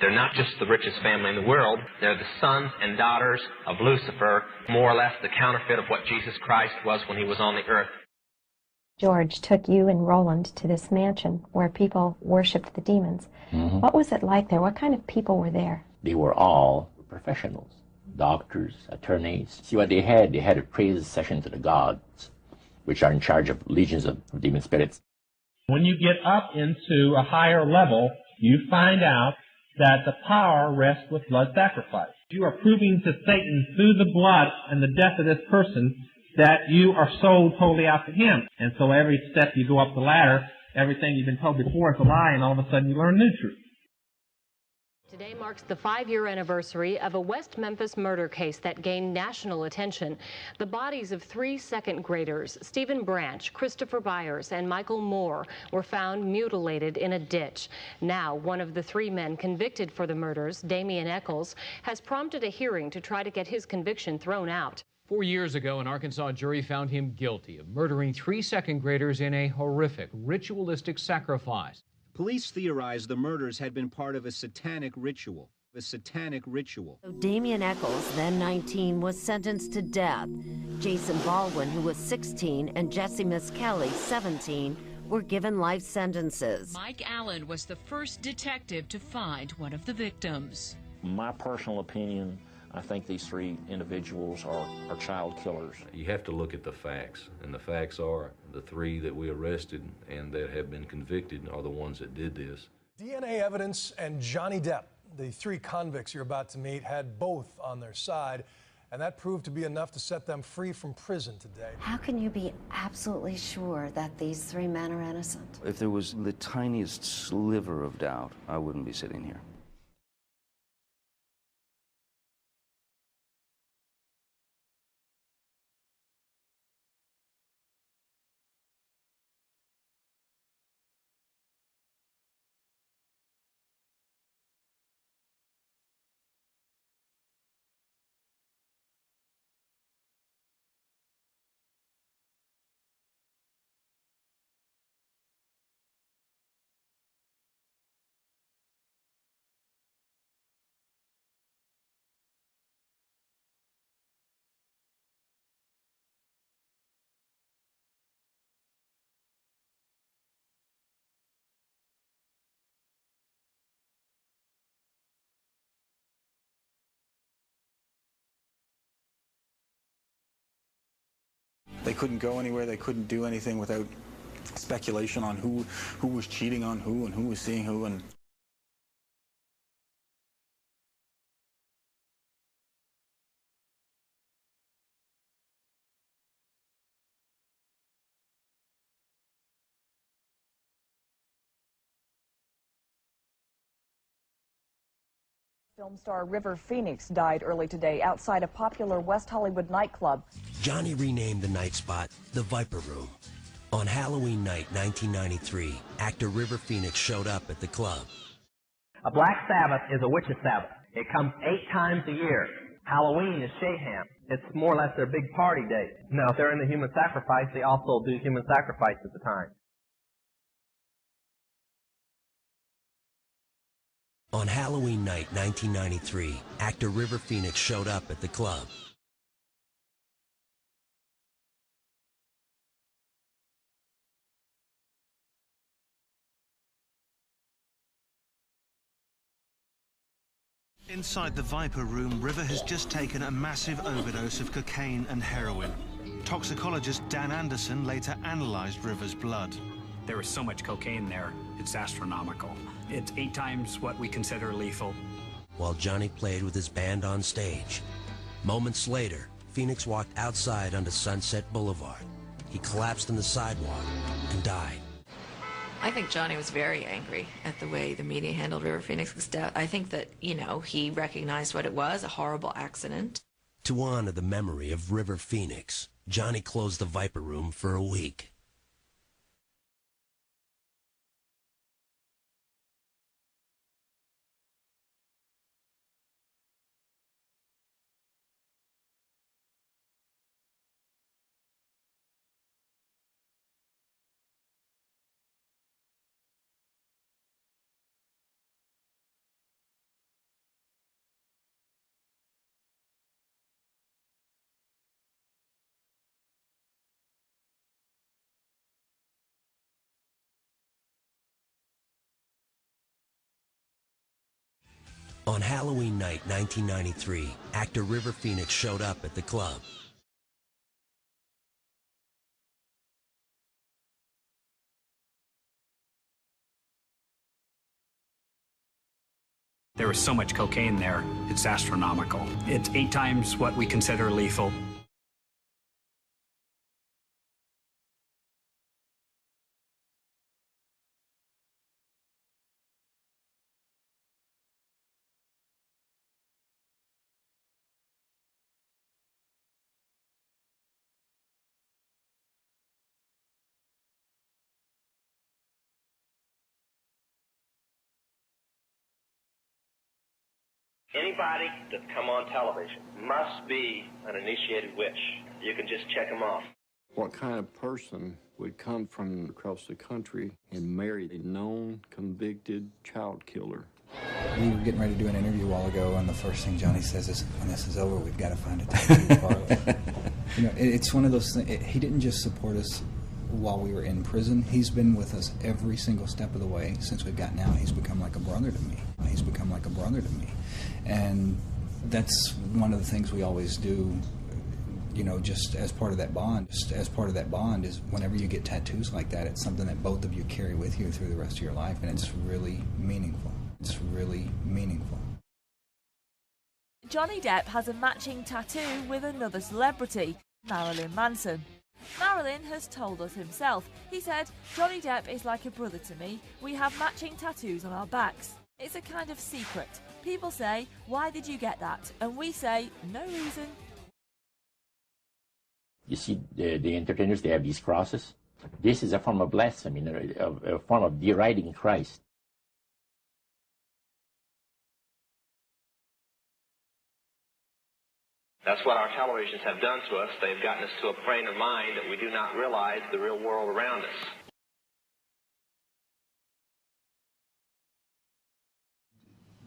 They're not just the richest family in the world. They're the sons and daughters of Lucifer, more or less the counterfeit of what Jesus Christ was when he was on the earth. George took you and Roland to this mansion where people worshipped the demons. Mm-hmm. What was it like there? What kind of people were there? They were all professionals, doctors, attorneys. See what they had? They had a praise session to the gods, which are in charge of legions of demon spirits. When you get up into a higher level, you find out that the power rests with blood sacrifice. You are proving to Satan through the blood and the death of this person that you are sold totally out to him. And so every step you go up the ladder, everything you've been told before is a lie, and all of a sudden you learn new truth. Today marks the 5-year anniversary of a West Memphis murder case that gained national attention. The bodies of 3 second graders, Stephen Branch, Christopher Byers, and Michael Moore, were found mutilated in a ditch. Now, one of the 3 men convicted for the murders, Damian Eccles, has prompted a hearing to try to get his conviction thrown out. 4 years ago, an Arkansas jury found him guilty of murdering 3 second graders in a horrific, ritualistic sacrifice. Police theorize the murders had been part of a satanic ritual. Damian Eccles, then 19, was sentenced to death. Jason Baldwin, who was 16, and Jesse Miss Kelly, 17, were given life sentences. Mike Allen was the first detective to find one of the victims. My personal opinion, I think these 3 individuals are child killers. You have to look at the facts, and the facts are the 3 that we arrested and that have been convicted are the ones that did this. DNA evidence and Johnny Depp, the 3 convicts you're about to meet, had both on their side, and that proved to be enough to set them free from prison today. How can you be absolutely sure that these 3 men are innocent? If there was the tiniest sliver of doubt, I wouldn't be sitting here. They couldn't go anywhere, they couldn't do anything without speculation on who was cheating on who and who was seeing who. And Film star River Phoenix died early today outside a popular West Hollywood nightclub. Johnny renamed the night spot the Viper Room. On Halloween night 1993, actor River Phoenix showed up at the club. A Black Sabbath is a witch's Sabbath. It comes 8 times a year. Halloween is Shayham. It's more or less their big party day. Now, if they're in the human sacrifice, they also do human sacrifice at the time. On Halloween night 1993, actor River Phoenix showed up at the club. Inside the Viper Room, River has just taken a massive overdose of cocaine and heroin. Toxicologist Dan Anderson later analyzed River's blood. There was so much cocaine there, it's astronomical. It's 8 times what we consider lethal. While Johnny played with his band on stage, moments later, Phoenix walked outside onto Sunset Boulevard. He collapsed on the sidewalk and died. I think Johnny was very angry at the way the media handled River Phoenix's death. I think that, he recognized what it was, a horrible accident. To honor the memory of River Phoenix, Johnny closed the Viper Room for a week. On Halloween night 1993, actor River Phoenix showed up at the club. There was so much cocaine there, it's astronomical. It's 8 times what we consider lethal. Anybody that's come on television must be an initiated witch. You can just check them off. What kind of person would come from across the country and marry a known, convicted child killer? We were getting ready to do an interview a while ago, and the first thing Johnny says is, when this is over, we've got to find a tattoo parlor. You know, it's one of those things. He didn't just support us while we were in prison. He's been with us every single step of the way since we've gotten out. He's become like a brother to me. He's become like a brother to me. And that's one of the things we always do, you know, just as part of that bond. Just as part of that bond is whenever you get tattoos like that, it's something that both of you carry with you through the rest of your life, and it's really meaningful. It's really meaningful. Johnny Depp has a matching tattoo with another celebrity, Marilyn Manson. Marilyn has told us himself. He said, "Johnny Depp is like a brother to me. We have matching tattoos on our backs. It's a kind of secret. People say, 'Why did you get that?' And we say, 'No reason.'" You see, the entertainers, they have these crosses. This is a form of blasphemy, a form of deriding Christ. That's what our televisions have done to us. They've gotten us to a frame of mind that we do not realize the real world around us.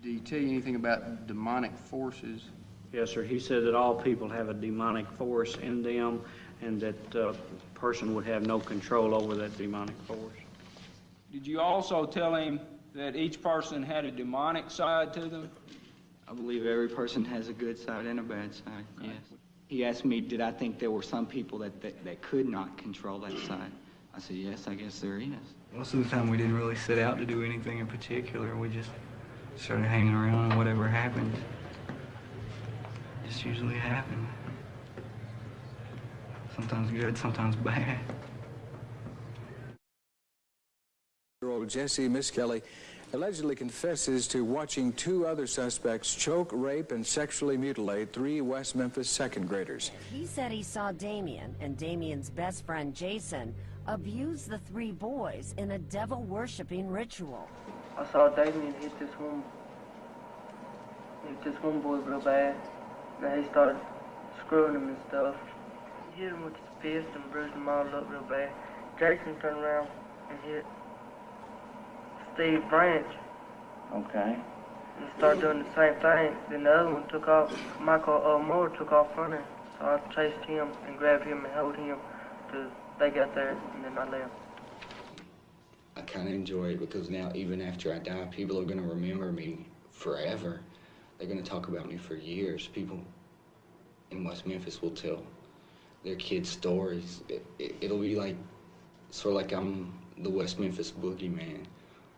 Did he tell you anything about demonic forces? Yes, sir. He said that all people have a demonic force in them, and that a person would have no control over that demonic force. Did you also tell him that each person had a demonic side to them? I believe every person has a good side and a bad side, yes. He asked me, did I think there were some people that could not control that side? I said, yes, I guess there is. Most of the time we didn't really set out to do anything in particular. We just started hanging around, and whatever happened just usually happened. Sometimes good, sometimes bad. Year-old Jesse Miskelly allegedly confesses to watching 2 other suspects choke, rape, and sexually mutilate 3 West Memphis second graders. He said he saw Damien and Damien's best friend Jason abuse the 3 boys in a devil-worshipping ritual. I saw Damien hit this one boy real bad. Then he started screwing him and stuff. He hit him with his fist and bruised him all up real bad. Jason turned around and hit Steve Branch. Okay. And started doing the same thing. Then the other one took off. Michael Moore took off running. So I chased him and grabbed him and held him till they got there, and then I left. I kind of enjoy it because now, even after I die, people are going to remember me forever. They're going to talk about me for years. People in West Memphis will tell their kids stories. It'll be like, sort of like I'm the West Memphis boogeyman.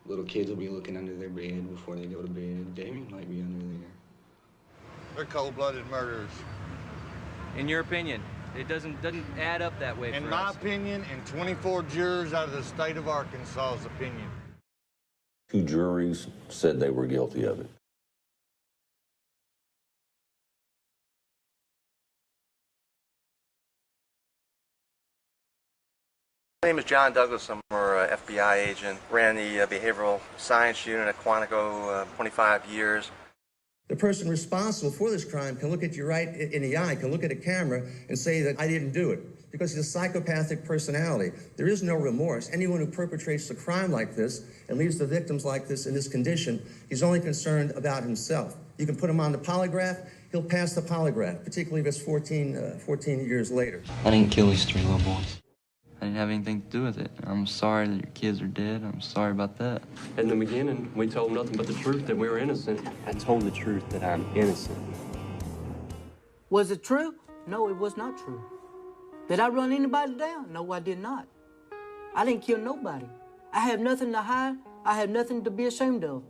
Little kids will be looking under their bed before they go to bed. Damien might be under there. They're cold-blooded murderers. In your opinion, it doesn't add up that way for us. In my opinion, and 24 jurors out of the state of Arkansas's opinion. 2 juries said they were guilty of it. My name is John Douglas. I'm an FBI agent. Ran the behavioral science unit at Quantico 25 years. The person responsible for this crime can look at you right in the eye, can look at a camera and say that I didn't do it, because he's a psychopathic personality. There is no remorse. Anyone who perpetrates a crime like this and leaves the victims like this in this condition, he's only concerned about himself. You can put him on the polygraph, he'll pass the polygraph, particularly if it's 14 years later. I didn't kill these 3 little boys. I didn't have anything to do with it. I'm sorry that your kids are dead. I'm sorry about that. In the beginning, we told nothing but the truth, that we were innocent. I told the truth that I'm innocent. Was it true? No, it was not true. Did I run anybody down? No, I did not. I didn't kill nobody. I have nothing to hide. I have nothing to be ashamed of.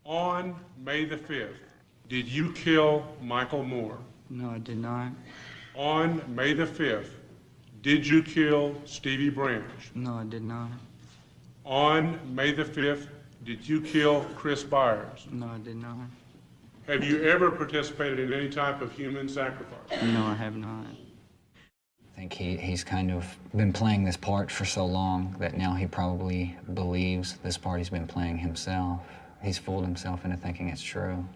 On May the 5th, did you kill Michael Moore? No, I did not. On May the 5th, did you kill Stevie Branch? No, I did not. On May the 5th, did you kill Chris Byers? No, I did not. Have you ever participated in any type of human sacrifice? No, I have not. I think he's kind of been playing this part for so long that now he probably believes this part he's been playing himself. He's fooled himself into thinking it's true.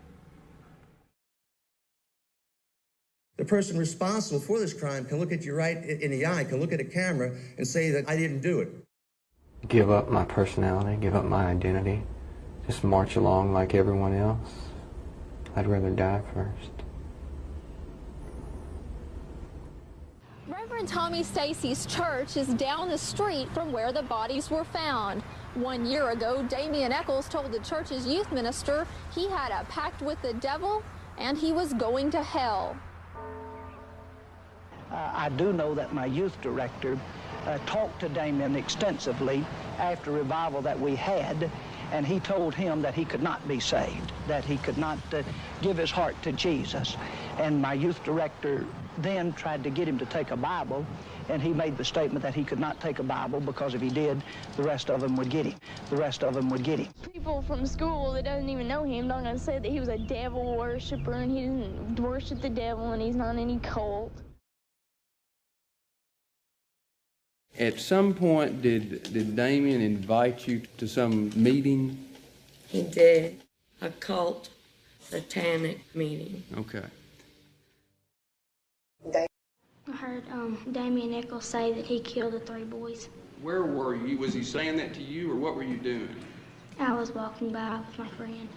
The person responsible for this crime can look at you right in the eye, can look at a camera and say that I didn't do it. Give up my personality, give up my identity, just march along like everyone else. I'd rather die first. Reverend Tommy Stacy's church is down the street from where the bodies were found. 1 year ago, Damian Eccles told the church's youth minister he had a pact with the devil and he was going to hell. I do know that my youth director talked to Damien extensively after revival that we had, and he told him that he could not be saved, that he could not give his heart to Jesus. And my youth director then tried to get him to take a Bible, and he made the statement that he could not take a Bible because if he did, the rest of them would get him. The rest of them would get him. People from school that doesn't even know him don't gonna say that he was a devil worshiper and he didn't worship the devil and he's not in any cult. At some point, did Damien invite you to some meeting? He did. A cult, satanic meeting. Okay. I heard Damian Eccles say that he killed the 3 boys. Where were you? Was he saying that to you, or what were you doing? I was walking by with my friend.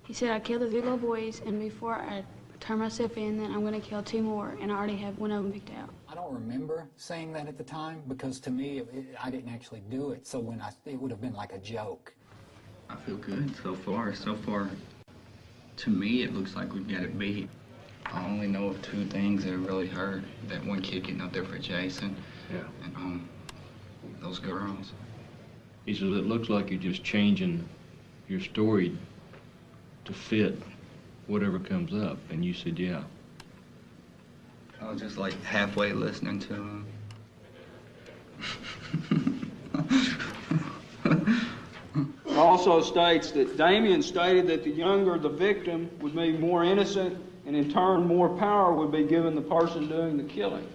He said, I killed the 3 little boys, and before I turn myself in, then I'm going to kill 2 more, and I already have 1 of them picked out. I don't remember saying that at the time because to me, I didn't actually do it. So it would have been like a joke. I feel good so far. So far, to me, it looks like we've got it beat. I only know of 2 things that really hurt. That one kid getting up there for Jason, and those girls. He says, it looks like you're just changing your story to fit whatever comes up. And you said, yeah. I was just like halfway listening to him. It also states that Damien stated that the younger the victim would be more innocent, and in turn more power would be given the person doing the killing.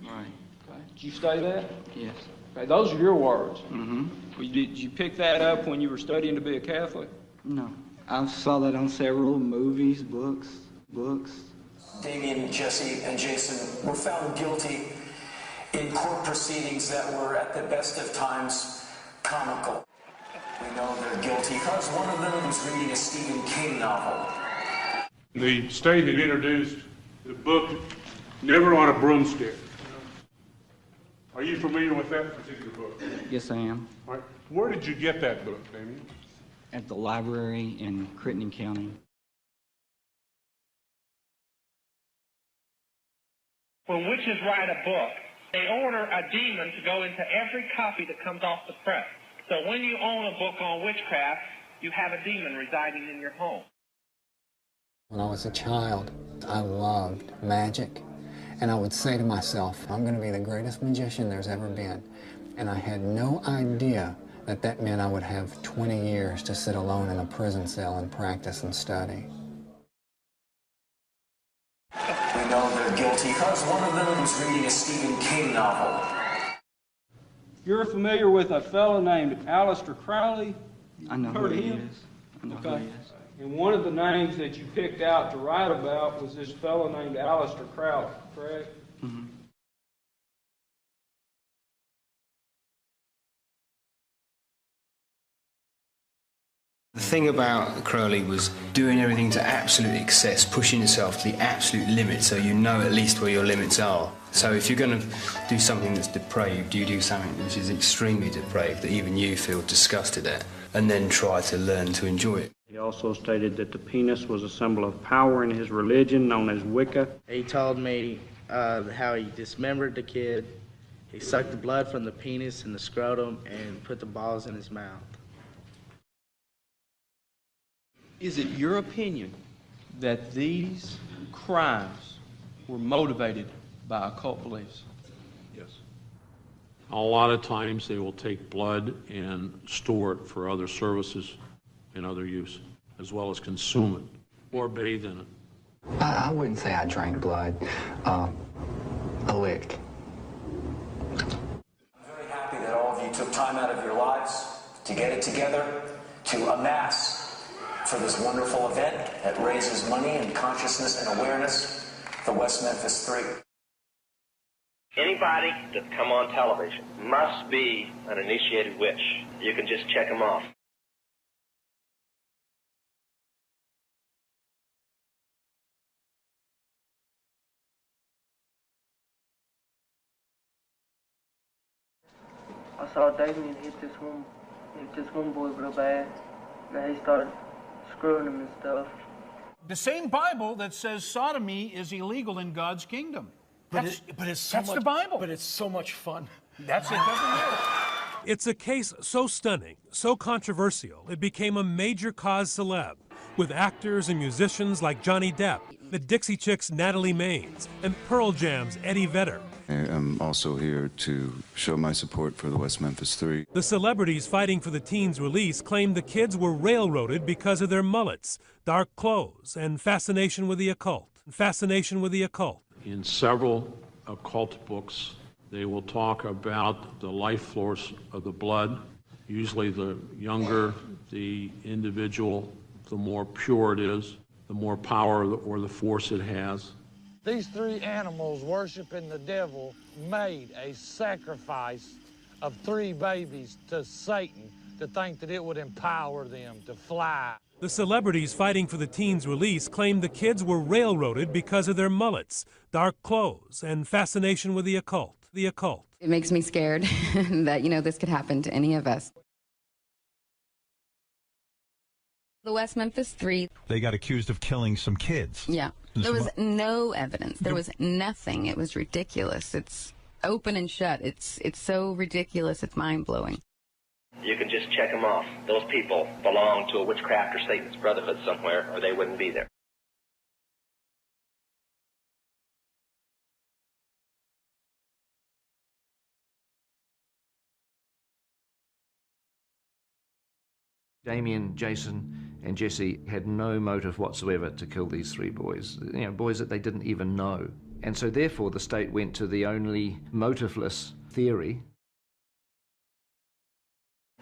Right. Okay. Did you say that? Yes. Okay, those are your words. Mm-hmm. Well, did you pick that up when you were studying to be a Catholic? No. I saw that on several movies, books. Damien, Jesse, and Jason were found guilty in court proceedings that were, at the best of times, comical. We know they're guilty because one of them was reading a Stephen King novel. The state had introduced the book Never on a Broomstick. Are you familiar with that particular book? Yes, I am. All right. Where did you get that book, Damien? At the library in Crittenden County. When witches write a book, they order a demon to go into every copy that comes off the press. So when you own a book on witchcraft, you have a demon residing in your home. When I was a child, I loved magic. And I would say to myself, I'm going to be the greatest magician there's ever been. And I had no idea that that meant I would have 20 years to sit alone in a prison cell and practice and study. We know they're guilty because one of them was reading a Stephen King novel. You're familiar with a fellow named Aleister Crowley? I know who he is. I know who he is. And one of the names that you picked out to write about was this fellow named Aleister Crowley, correct? Mm-hmm. The thing about Crowley was doing everything to absolute excess, pushing yourself to the absolute limit so you know at least where your limits are. So if you're going to do something that's depraved, you do something which is extremely depraved that even you feel disgusted at, and then try to learn to enjoy it. He also stated that the penis was a symbol of power in his religion, known as Wicca. He told me how he dismembered the kid, he sucked the blood from the penis and the scrotum, and put the balls in his mouth. Is it your opinion that these crimes were motivated by occult beliefs? Yes. A lot of times they will take blood and store it for other services and other use, as well as consume it or bathe in it. I wouldn't say I drank blood. A lick. I'm very happy that all of you took time out of your lives to get it together, to amass for this wonderful event that raises money and consciousness and awareness, the West Memphis 3. Anybody that's come on television must be an initiated witch. You can just check them off. I saw Damien hit this one boy real bad. And he started screwing him and stuff. The same Bible that says sodomy is illegal in God's kingdom. That's the Bible. But it's so much fun. That's it, doesn't matter. It's a case so stunning, so controversial, it became a major cause celeb, with actors and musicians like Johnny Depp, the Dixie Chicks' Natalie Maines, and Pearl Jam's Eddie Vedder. I'm also here to show my support for the West Memphis 3. The celebrities fighting for the teens' release claimed the kids were railroaded because of their mullets, dark clothes, and fascination with the occult. In several occult books, they will talk about the life force of the blood. Usually the younger the individual, the more pure it is, the more power or the force it has. These three animals worshiping the devil made a sacrifice of 3 babies to Satan to think that it would empower them to fly. The celebrities fighting for the teens' release claimed the kids were railroaded because of their mullets, dark clothes, and fascination with the occult. It makes me scared that, this could happen to any of us. The West Memphis 3. They got accused of killing some kids. Yeah. There was no evidence. There was nothing. It was ridiculous. It's open and shut. It's so ridiculous. It's mind-blowing. You can just check them off. Those people belong to a witchcraft or Satan's brotherhood somewhere, or they wouldn't be there. Damien, Jason, and Jesse had no motive whatsoever to kill these 3 boys, boys that they didn't even know. And so therefore the state went to the only motiveless theory.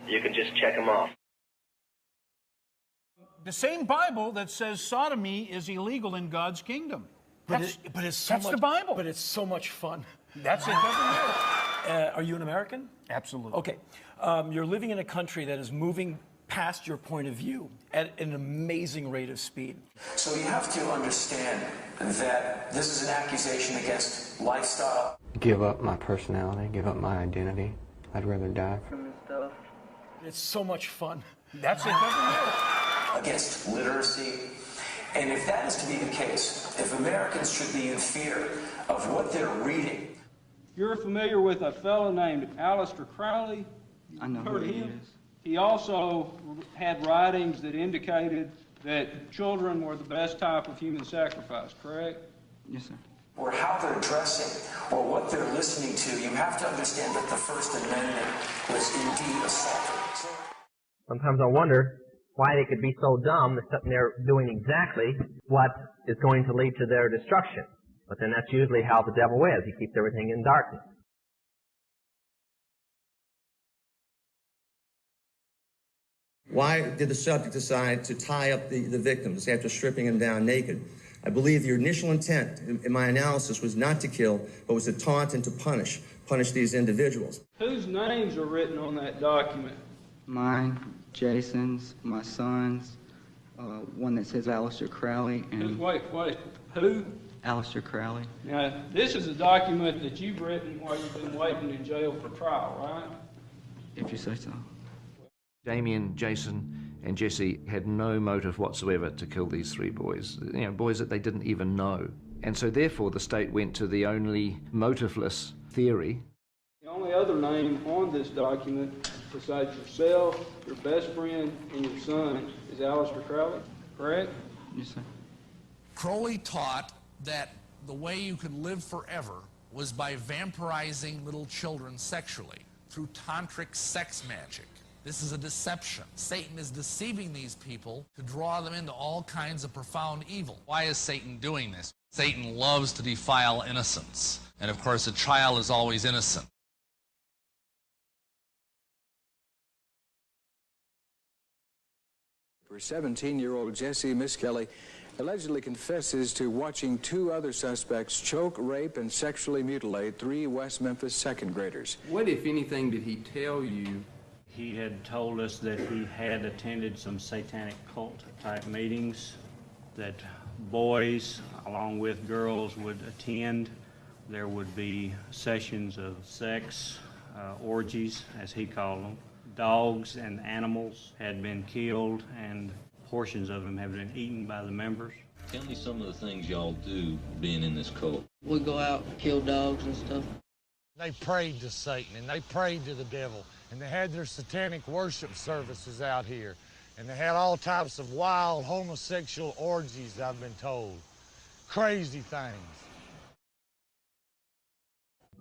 You can just check them off. The same Bible that says sodomy is illegal in God's kingdom. That's the Bible. But it's so much fun. That's it, doesn't matter. Are you an American? Absolutely. Okay. You're living in a country that is moving past your point of view at an amazing rate of speed. So you have to understand that this is an accusation against lifestyle. Give up my personality, give up my identity. I'd rather die. It's so much fun. That's it, doesn't matter. Against literacy. And if that is to be the case, if Americans should be in fear of what they're reading. You're familiar with a fellow named Aleister Crowley? I know who he is. He also had writings that indicated that children were the best type of human sacrifice, correct? Yes, sir. Or how they're dressing, or what they're listening to, you have to understand that the First Amendment was indeed assaulted. Sometimes I wonder why they could be so dumb that they're doing exactly what is going to lead to their destruction. But then that's usually how the devil is. He keeps everything in darkness. Why did the subject decide to tie up the victims after stripping them down naked? I believe your initial intent in my analysis was not to kill, but was to taunt and to punish these individuals. Whose names are written on that document? Mine, Jason's, my son's, one that says Aleister Crowley, and... Wait. Who? Aleister Crowley. Now, this is a document that you've written while you've been waiting in jail for trial, right? If you say so. Damien, Jason, and Jesse had no motive whatsoever to kill these three boys, boys that they didn't even know. And so therefore the state went to the only motiveless theory. The only other name on this document besides yourself, your best friend, and your son is Aleister Crowley, correct? Yes, sir. Crowley taught that the way you could live forever was by vampirizing little children sexually through tantric sex magic. This is a deception. Satan is deceiving these people to draw them into all kinds of profound evil. Why is Satan doing this? Satan loves to defile innocence. And of course, a child is always innocent. For 17-year-old Jesse Miskelly allegedly confesses to watching two other suspects choke, rape, and sexually mutilate three West Memphis second graders. What, if anything, did he tell you? He had told us that he had attended some satanic cult type meetings, that boys along with girls would attend. There would be sessions of sex, orgies as he called them. Dogs and animals had been killed and portions of them have been eaten by the members. Tell me some of the things y'all do being in this cult. We go out and kill dogs and stuff. They prayed to Satan and they prayed to the devil, and they had their satanic worship services out here, and they had all types of wild homosexual orgies, I've been told. Crazy things.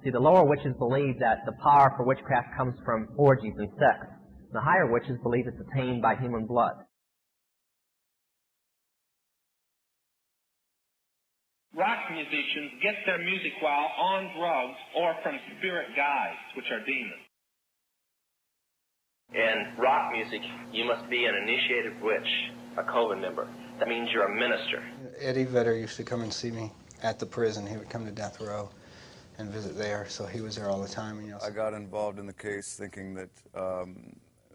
See, the lower witches believe that the power for witchcraft comes from orgies and sex. The higher witches believe it's attained by human blood. Rock musicians get their music while on drugs or from spirit guides, which are demons. In rock music, you must be an initiated witch, a coven member. That means you're a minister. Eddie Vedder used to come and see me at the prison. He would come to death row and visit there, so he was there all the time. And, I got involved in the case thinking that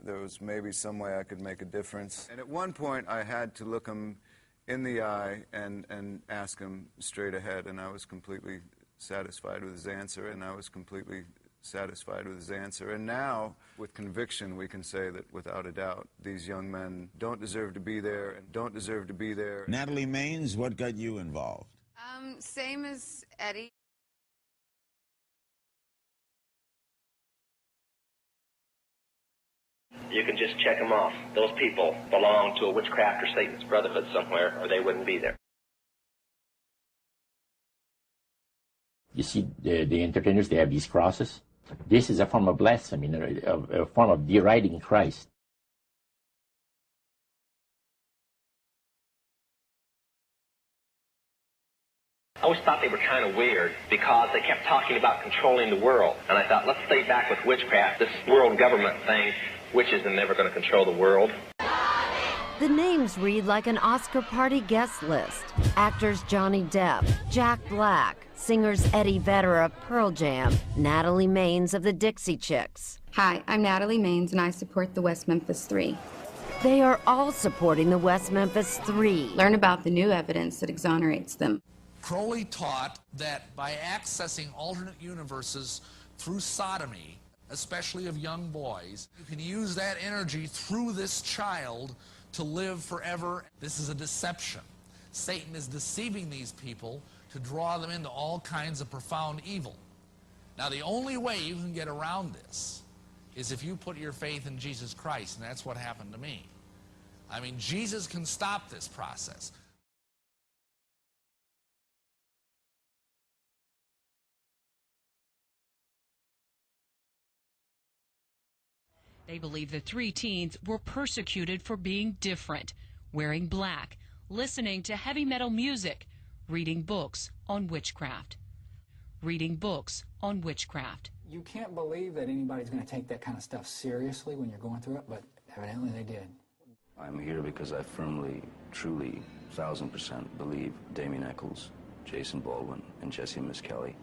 there was maybe some way I could make a difference. And at one point, I had to look him in the eye and ask him straight ahead, and I was completely satisfied with his answer, and now, with conviction, we can say that, without a doubt, these young men don't deserve to be there and don't deserve to be there. Natalie Maines, what got you involved? Same as Eddie. You can just check them off. Those people belong to a witchcraft or Satan's brotherhood somewhere, or they wouldn't be there. You see, the entertainers, they have these crosses. This is a form of blasphemy, a form of deriding Christ. I always thought they were kind of weird because they kept talking about controlling the world. And I thought, let's stay back with witchcraft, this world government thing. Witches are never going to control the world. The names read like an Oscar party guest list. Actors Johnny Depp, Jack Black, singers Eddie Vedder of Pearl Jam, Natalie Maines of the Dixie Chicks. Hi, I'm Natalie Maines, and I support the West Memphis 3. They are all supporting the West Memphis 3. Learn about the new evidence that exonerates them. Crowley taught that by accessing alternate universes through sodomy, especially of young boys, you can use that energy through this child to live forever. This is a deception. Satan is deceiving these people to draw them into all kinds of profound evil. Now, the only way you can get around this is if you put your faith in Jesus Christ, and that's what happened to me. I mean, Jesus can stop this process. They believe the three teens were persecuted for being different, wearing black, listening to heavy metal music, reading books on witchcraft. Reading books on witchcraft. You can't believe that anybody's going to take that kind of stuff seriously when you're going through it, but evidently they did. I'm here because I firmly, truly, 1000% believe Damien Eccles, Jason Baldwin, and Jesse Miskelly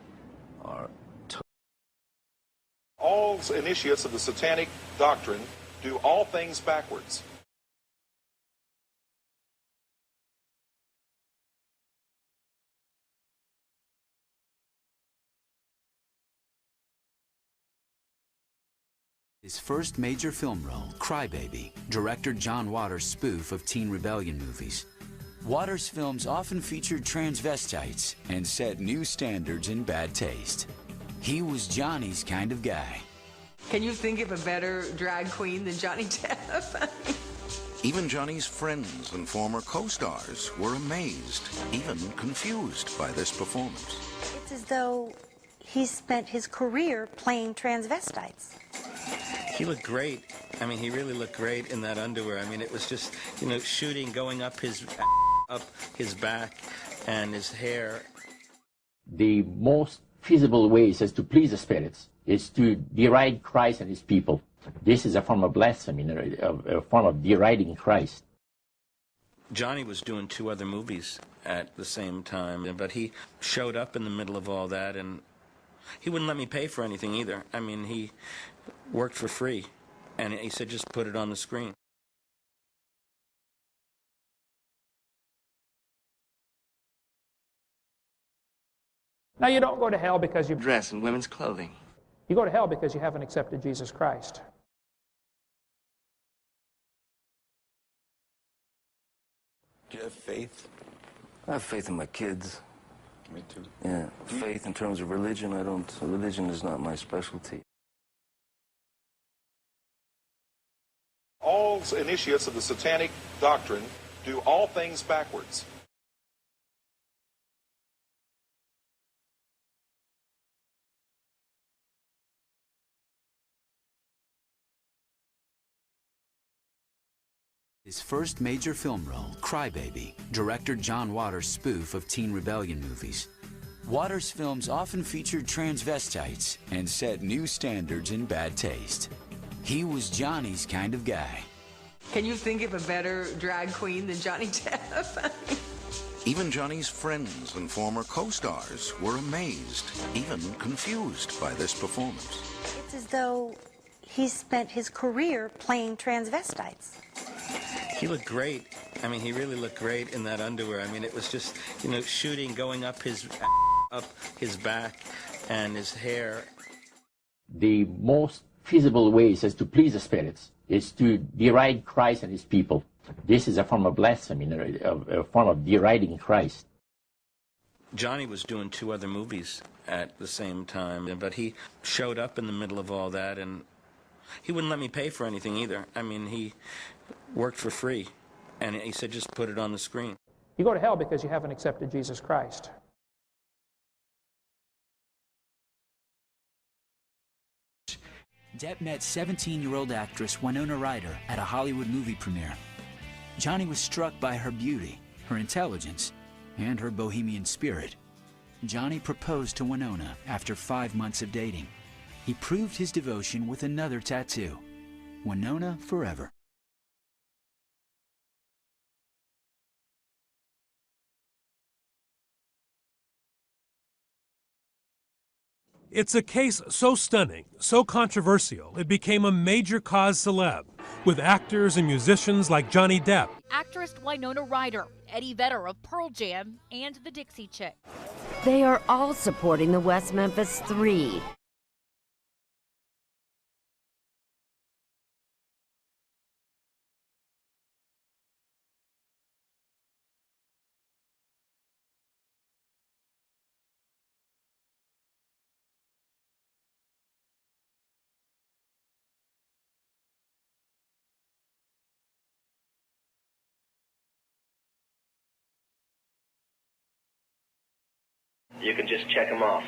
are all initiates of the satanic doctrine do all things backwards. His first major film role, Crybaby, director John Waters' spoof of teen rebellion movies. Waters' films often featured transvestites and set new standards in bad taste. He was Johnny's kind of guy. Can you think of a better drag queen than Johnny Depp? Even Johnny's friends and former co-stars were amazed, even confused by this performance. It's as though he spent his career playing transvestites. He looked great. I mean, he really looked great in that underwear. I mean, it was just, you know, shooting, going up his back and his hair. The most feasible ways is to please the spirits, is to deride Christ and his people. This is a form of blasphemy, a form of deriding Christ. Johnny was doing 2 other movies at the same time, but he showed up in the middle of all that, and he wouldn't let me pay for anything either. I mean, he worked for free, and he said, just put it on the screen. Now, you don't go to hell because you dress in women's clothing. You go to hell because you haven't accepted Jesus Christ. Do you have faith? I have faith in my kids. Me too. Yeah, faith in terms of religion, religion is not my specialty. All initiates of the satanic doctrine do all things backwards. His first major film role, Crybaby, director John Waters' spoof of teen rebellion movies. Waters' films often featured transvestites and set new standards in bad taste. He was Johnny's kind of guy. Can you think of a better drag queen than Johnny Depp? Even Johnny's friends and former co-stars were amazed, even confused by this performance. It's as though he spent his career playing transvestites. He looked great. I mean, he really looked great in that underwear. I mean, it was just, you know, shooting, going up his back and his hair. The most feasible ways is to please the spirits, is to deride Christ and his people. This is a form of blasphemy, a form of deriding Christ. Johnny was doing 2 other movies at the same time, but he showed up in the middle of all that, and he wouldn't let me pay for anything either. I mean, he worked for free, and he said, just put it on the screen. You go to hell because you haven't accepted Jesus Christ. Depp met 17-year-old actress Winona Ryder at a Hollywood movie premiere. Johnny was struck by her beauty, her intelligence, and her bohemian spirit. Johnny proposed to Winona after 5 months of dating. He proved his devotion with another tattoo. Winona forever. It's a case so stunning, so controversial, it became a major cause celeb, with actors and musicians like Johnny Depp. Actress Winona Ryder, Eddie Vedder of Pearl Jam, and the Dixie Chicks. They are all supporting the West Memphis 3. You can just check them off.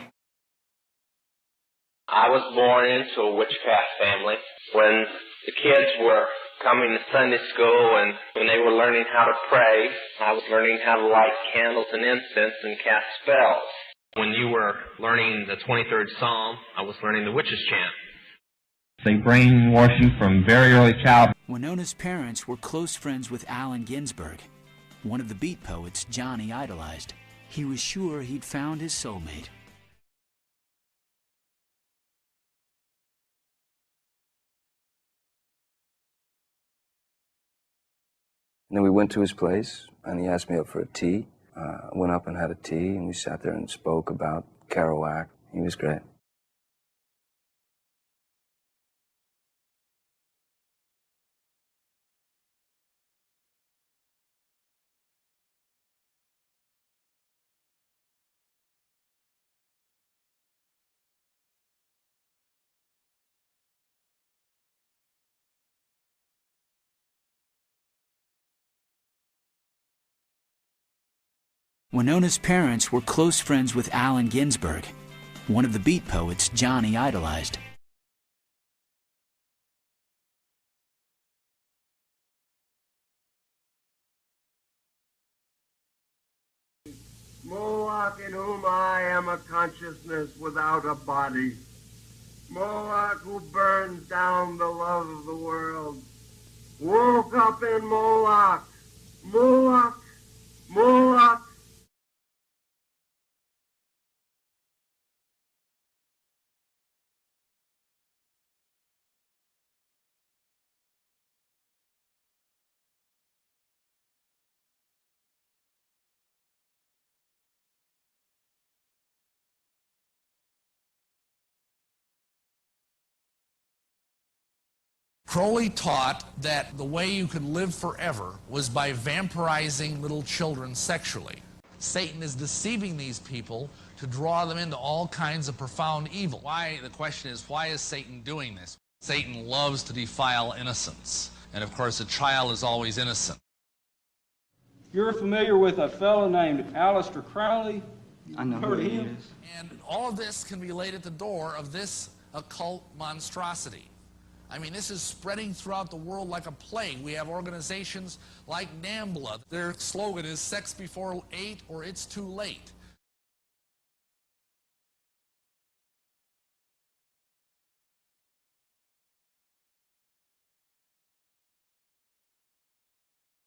I was born into a witchcraft family. When the kids were coming to Sunday school and when they were learning how to pray, I was learning how to light candles and incense and cast spells. When you were learning the 23rd Psalm, I was learning the witch's chant. They brainwash you from very early childhood. Winona's parents were close friends with Allen Ginsberg, one of the beat poets Johnny idolized. He was sure he'd found his soulmate. And then we went to his place, and he asked me up for a tea. I went up and had a tea, and we sat there and spoke about Kerouac. He was great. Winona's parents were close friends with Allen Ginsberg, one of the beat poets Johnny idolized. Moloch, in whom I am a consciousness without a body. Moloch, who burns down the love of the world. Woke up in Moloch. Moloch, Moloch. Crowley taught that the way you could live forever was by vampirizing little children sexually. Satan is deceiving these people to draw them into all kinds of profound evil. The question is, why is Satan doing this? Satan loves to defile innocence. And of course, a child is always innocent. You're familiar with a fellow named Aleister Crowley? I know who he is. And all of this can be laid at the door of this occult monstrosity. I mean, this is spreading throughout the world like a plague. We have organizations like NAMBLA. Their slogan is sex before 8 or it's too late.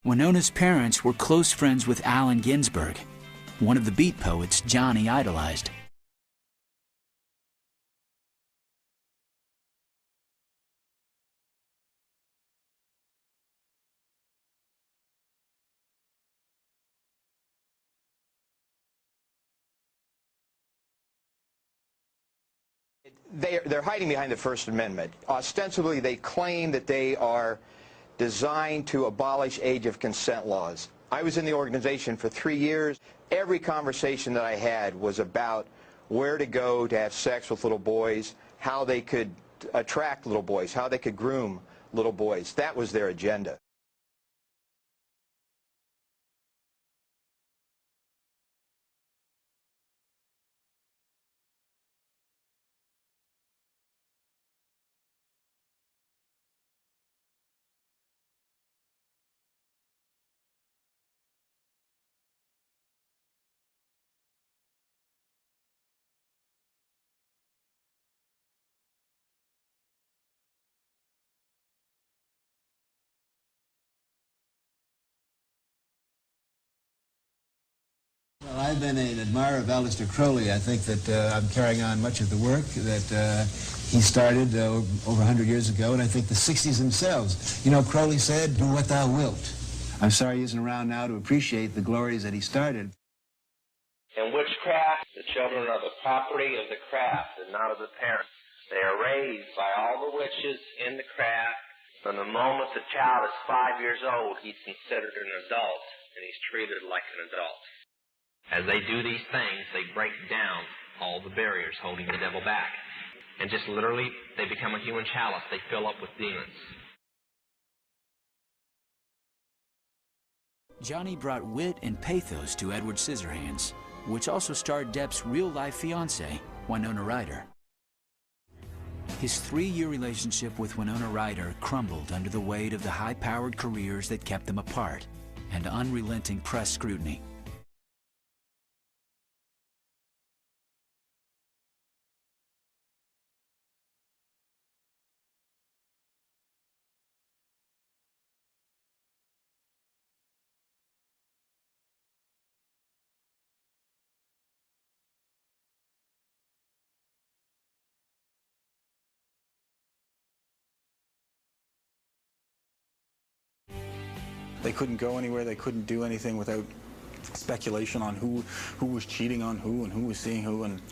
Winona's parents were close friends with Allen Ginsberg, one of the beat poets Johnny idolized. They're hiding behind the First Amendment. Ostensibly, they claim that they are designed to abolish age of consent laws. I was in the organization for 3 years. Every conversation that I had was about where to go to have sex with little boys, how they could attract little boys, how they could groom little boys. That was their agenda. Well, I've been an admirer of Aleister Crowley. I think that I'm carrying on much of the work that he started over 100 years ago, and I think the 60s themselves. You know, Crowley said, do what thou wilt. I'm sorry he isn't around now to appreciate the glories that he started. In witchcraft, the children are the property of the craft and not of the parents. They are raised by all the witches in the craft. From the moment the child is 5 years old, he's considered an adult, and he's treated like an adult. As they do these things, they break down all the barriers holding the devil back. And just literally, they become a human chalice. They fill up with demons. Johnny brought wit and pathos to Edward Scissorhands, which also starred Depp's real-life fiancée, Winona Ryder. His 3-year relationship with Winona Ryder crumbled under the weight of the high-powered careers that kept them apart and unrelenting press scrutiny. They couldn't go anywhere, they couldn't do anything without speculation on who was cheating on who and who was seeing who. And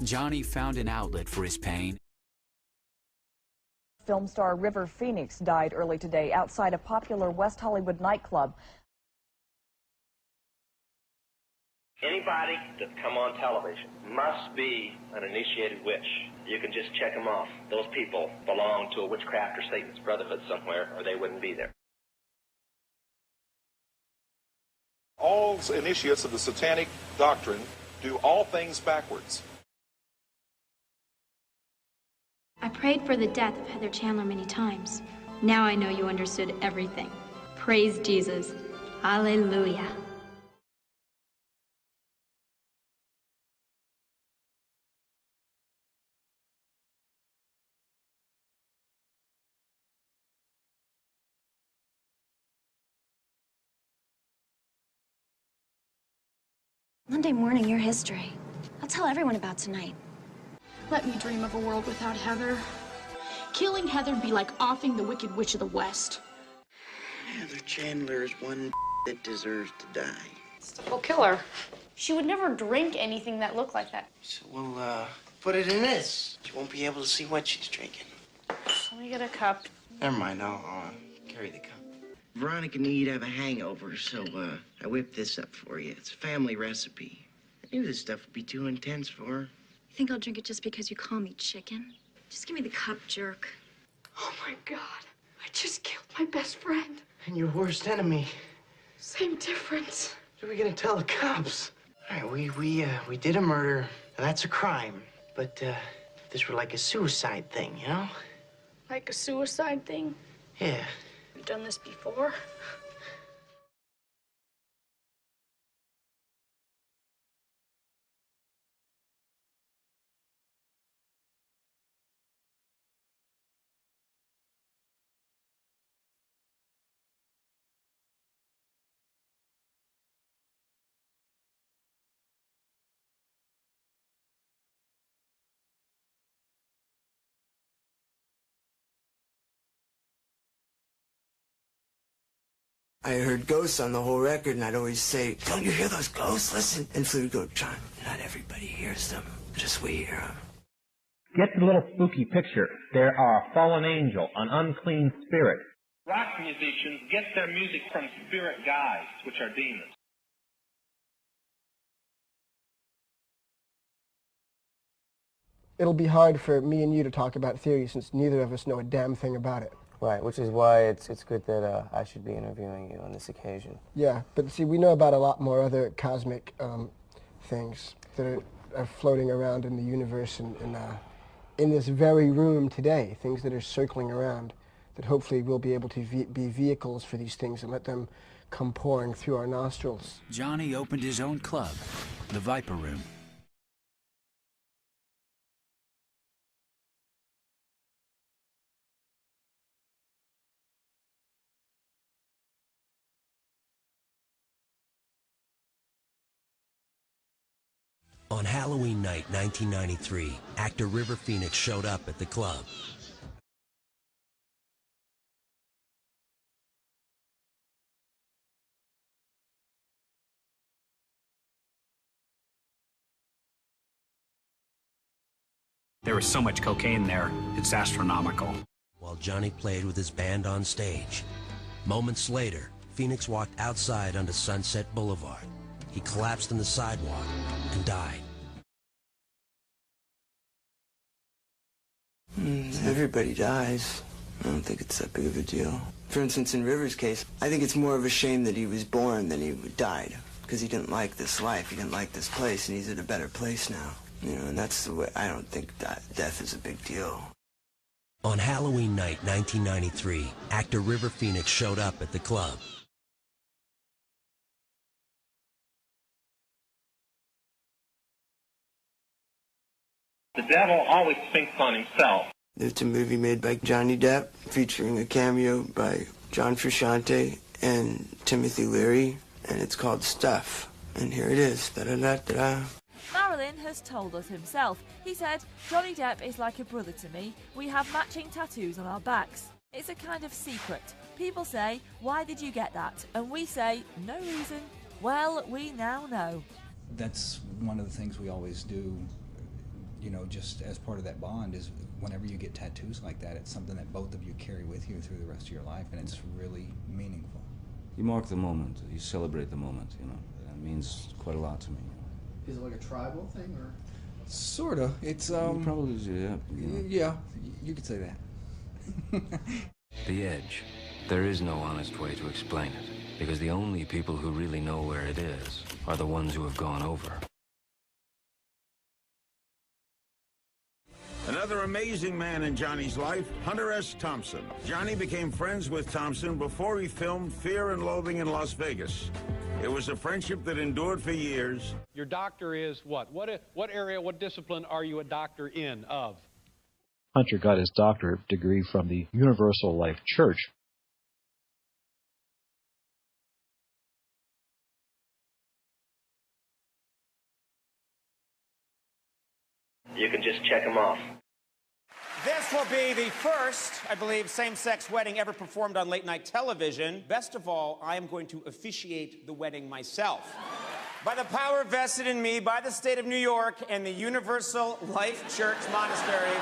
Johnny found an outlet for his pain. Film star River Phoenix died early today outside a popular West Hollywood nightclub. Anybody that's come on television must be an initiated witch. You can just check them off. Those people belong to a witchcraft or Satan's brotherhood somewhere, or they wouldn't be there. All initiates of the satanic doctrine do all things backwards. I prayed for the death of Heather Chandler many times. Now I know you understood everything. Praise Jesus. Hallelujah. Monday morning, your history. I'll tell everyone about tonight. Let me dream of a world without Heather. Killing Heather'd be like offing the Wicked Witch of the West. Heather Chandler is one that deserves to die. We'll kill her. She would never drink anything that looked like that. So we'll, put it in this. She won't be able to see what she's drinking. Let me get a cup. Never mind, I'll carry the cup. Veronica and you'd have a hangover, so, I whipped this up for you. It's a family recipe. I knew this stuff would be too intense for her. You think I'll drink it just because you call me chicken? Just give me the cup, jerk. Oh, my God. I just killed my best friend. And your worst enemy. Same difference. What are we gonna tell the cops? All right, we did a murder, and that's a crime. But, if this were like a suicide thing, you know? Like a suicide thing? Yeah. You've done this before? I heard ghosts on the whole record, and I'd always say, "Don't you hear those ghosts? Listen." And Flea would go, "John, not everybody hears them. Just we hear them." Get the little spooky picture. There are a fallen angel, an unclean spirit. Rock musicians get their music from spirit guides, which are demons. It'll be hard for me and you to talk about theory since neither of us know a damn thing about it. Right, which is why it's good that I should be interviewing you on this occasion. Yeah, but see, we know about a lot more other cosmic things that are floating around in the universe and in this very room today, things that are circling around that hopefully we'll be able to be vehicles for these things and let them come pouring through our nostrils. Johnny opened his own club, the Viper Room. On Halloween night, 1993, actor River Phoenix showed up at the club. There was so much cocaine there, it's astronomical. While Johnny played with his band on stage, moments later, Phoenix walked outside onto Sunset Boulevard. He collapsed on the sidewalk and died. Everybody dies. I don't think it's that big of a deal. For instance, in River's case, I think it's more of a shame that he was born than he died, because he didn't like this life, he didn't like this place, and he's at a better place now. You know, and that's the way. I don't think that death is a big deal. On Halloween night, 1993, actor River Phoenix showed up at the club. The devil always thinks on himself. It's a movie made by Johnny Depp, featuring a cameo by John Frusciante and Timothy Leary, and it's called Stuff. And here it is. Da-da-da-da-da. Marilyn has told us himself. He said, "Johnny Depp is like a brother to me. We have matching tattoos on our backs. It's a kind of secret. People say, 'Why did you get that?' And we say, 'No reason.' Well, we now know." That's one of the things we always do you know, just as part of that bond is whenever you get tattoos like that, it's something that both of you carry with you through the rest of your life, and it's really meaningful. You mark the moment, you celebrate the moment, you know. That means quite a lot to me. Is it like a tribal thing, or? Sorta. It's probably, yeah. Yeah, you could say that. The edge. There is no honest way to explain it, because the only people who really know where it is are the ones who have gone over. Another amazing man in Johnny's life, Hunter S. Thompson. Johnny became friends with Thompson before he filmed Fear and Loathing in Las Vegas. It was a friendship that endured for years. Your doctor is what? What area, what discipline are you a doctor in of? Hunter got his doctorate degree from the Universal Life Church. You can just check them off. This will be the first, I believe, same-sex wedding ever performed on late-night television. Best of all, I am going to officiate the wedding myself. By the power vested in me by the state of New York and the Universal Life Church Monastery.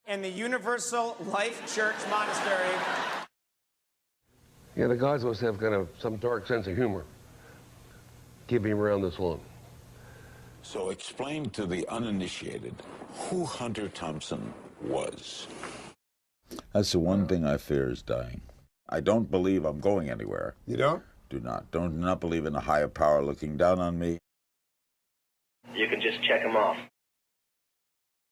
And the Universal Life Church Monastery. Yeah, the guys must have kind of some dark sense of humor, keeping him around this long. So explain to the uninitiated who Hunter Thompson was. That's the one thing I fear is dying. I don't believe I'm going anywhere. You don't? Do not believe in a higher power looking down on me. You can just check them off.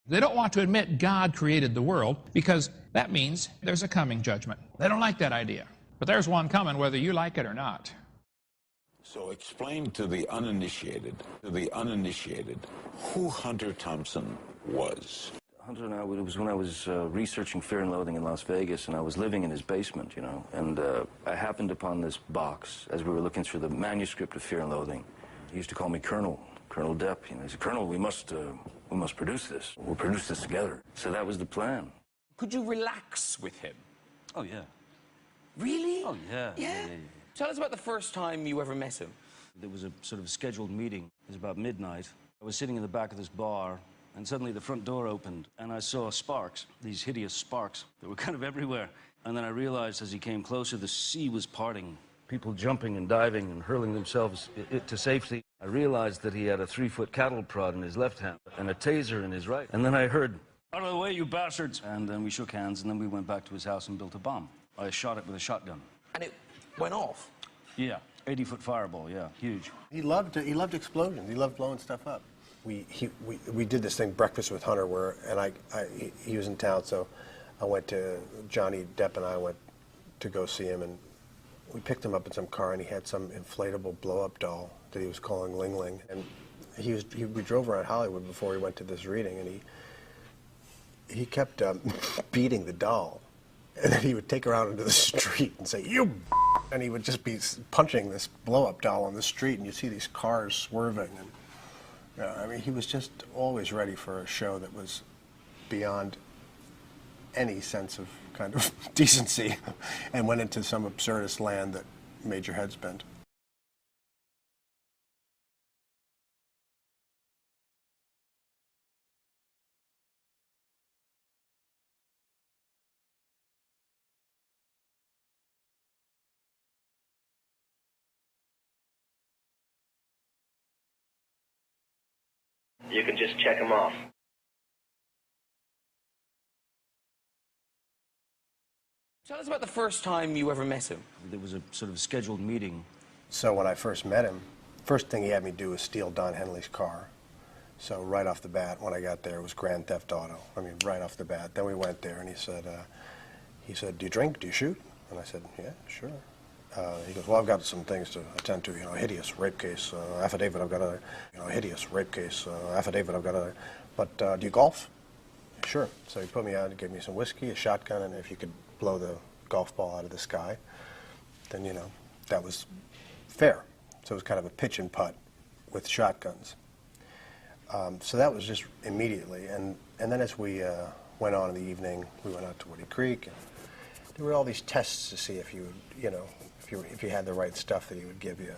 They don't want to admit God created the world because that means there's a coming judgment. They don't like that idea. But there's one coming whether you like it or not. So explain to the uninitiated, who Hunter Thompson was. Hunter and I, it was when I was researching Fear and Loathing in Las Vegas, and I was living in his basement, you know, and I happened upon this box as we were looking through the manuscript of Fear and Loathing. He used to call me Colonel Depp. You know, he said, Colonel, we must produce this. We'll produce this together. So that was the plan. Could you relax with him? Oh, yeah. Really? Oh, yeah. Yeah? Tell us about the first time you ever met him. There was a sort of scheduled meeting. It was about midnight. I was sitting in the back of this bar, and suddenly the front door opened, and I saw sparks, these hideous sparks that were kind of everywhere. And then I realized as he came closer, the sea was parting, people jumping and diving and hurling themselves to safety. I realized that he had a 3-foot cattle prod in his left hand and a taser in his right. And then I heard, "Out of the way, you bastards!" And then we shook hands, and then we went back to his house and built a bomb. I shot it with a shotgun. And it went off? Yeah, 80-foot fireball, yeah, huge. He loved explosions. He loved blowing stuff up. We did this thing, Breakfast with Hunter, where he was in town, so I went to Johnny Depp and I went to go see him, and we picked him up in some car, and he had some inflatable blow-up doll that he was calling Ling Ling, and we drove around Hollywood before he went to this reading, and he kept beating the doll, and then he would take her out into the street and say, "You," and he would just be punching this blow-up doll on the street, and you see these cars swerving, and I mean, he was just always ready for a show that was beyond any sense of kind of decency and went into some absurdist land that made your head spin. You can just check them off. Tell us about the first time you ever met him. There was a sort of scheduled meeting. So when I first met him, first thing he had me do was steal Don Henley's car. So right off the bat, when I got there, it was Grand Theft Auto. I mean, right off the bat. Then we went there, and he said, "Do you drink? Do you shoot?" And I said, "Yeah, sure." He goes, "Well, I've got some things to attend to, hideous rape case, affidavit, I've got a, hideous rape case, affidavit, I've got a, but do you golf?" "Sure." So he put me out, gave me some whiskey, a shotgun, and if you could blow the golf ball out of the sky, then, that was fair. So it was kind of a pitch and putt with shotguns. So that was just immediately, and then as we went on in the evening, we went out to Woody Creek, and there were all these tests to see if you would, if you had the right stuff that he would give you.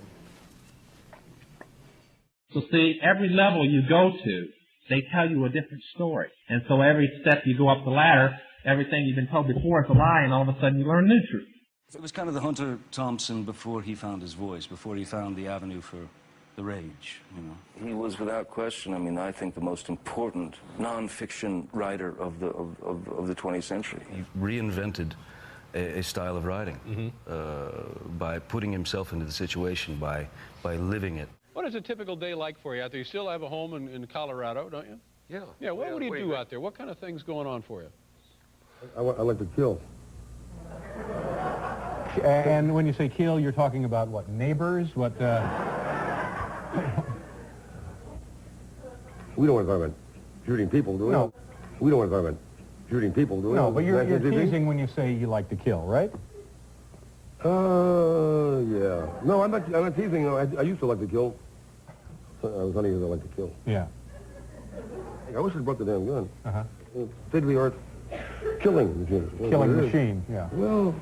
So see, every level you go to, They tell you a different story. And so every step you go up the ladder, everything you've been told before is a lie, and all of a sudden you learn new truth. It was kind of the Hunter Thompson before he found his voice, before he found the avenue for the rage, you know. He was, without question, I mean, I think the most important non-fiction writer of the 20th century. He reinvented a style of writing by putting himself into the situation, by living it. What is a typical day like for you out there? You still have a home in Colorado, don't you? Yeah. Yeah, what do you do out there? What kind of things going on for you? I like to kill. And when you say kill, you're talking about what, neighbors? What, We don't want to talk about shooting people, do we? No. We don't want to talk about shooting people, do we? No, but you're National TV? teasing when you say you like to kill, right? Yeah. No, I'm not teasing. No, I used to like to kill. I was hunting because I like to kill. Yeah. I wish I brought the damn gun. Uh-huh. State-of-the-art killing machine. Killing machine, yeah. Well,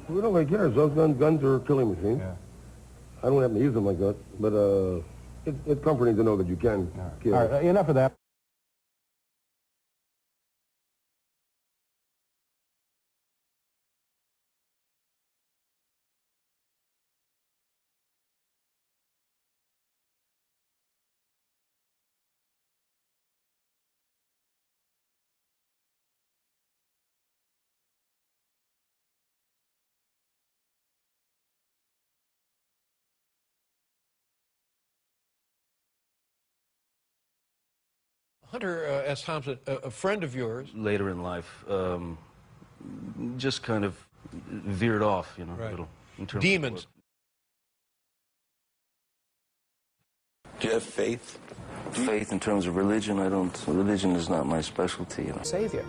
we don't really care. Those guns are killing machines. Yeah. I don't happen to use them like that, but it's comforting to know that you can kill. All right, enough of that. Hunter S. Thompson, a friend of yours. Later in life, just kind of veered off, you know, a little. In terms Demons. Of Do you have faith? Faith in terms of religion, I don't. Religion is not my specialty. You know. Savior.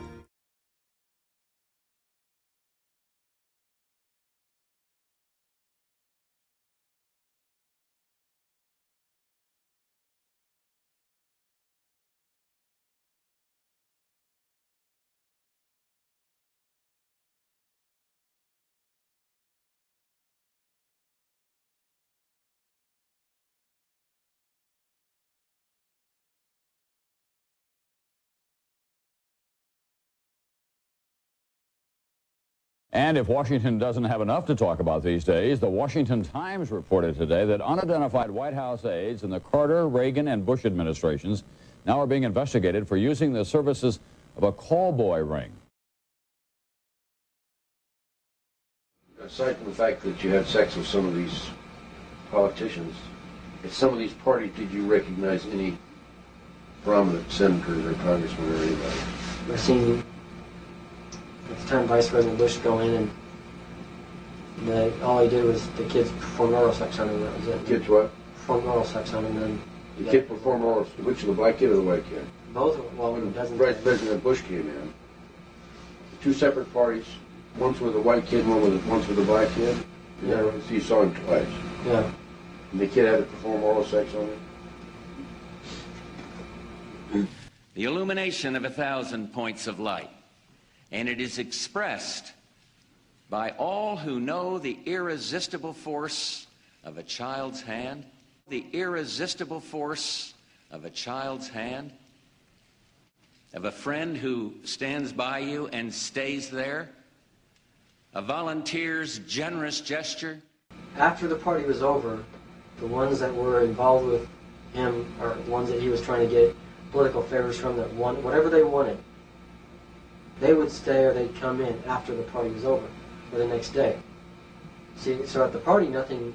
And if Washington doesn't have enough to talk about these days, the Washington Times reported today that unidentified White House aides in the Carter, Reagan, and Bush administrations now are being investigated for using the services of a call boy ring. Aside from the fact that you had sex with some of these politicians, at some of these parties, did you recognize any prominent senators or congressmen or anybody? I've seen, at the time, Vice President Bush go in, and all he did was the kids performed oral sex on him. That was it. Kids what? Performed oral sex on him, and then... The kid performed oral sex. Which, the black kid or the white kid? Both of them. Well, When doesn't... President Bush came in, two separate parties, once with a white kid and once with a black kid. Yeah. So you saw him twice. Yeah. And the kid had to perform oral sex on him? The illumination of 1,000 points of light, and it is expressed by all who know the irresistible force of a child's hand, the irresistible force of a child's hand, of a friend who stands by you and stays there, a volunteer's generous gesture. After the party was over, the ones that were involved with him, or the ones that he was trying to get political favors from, that won whatever they wanted, they would stay or they'd come in after the party was over, or the next day. See, so at the party, nothing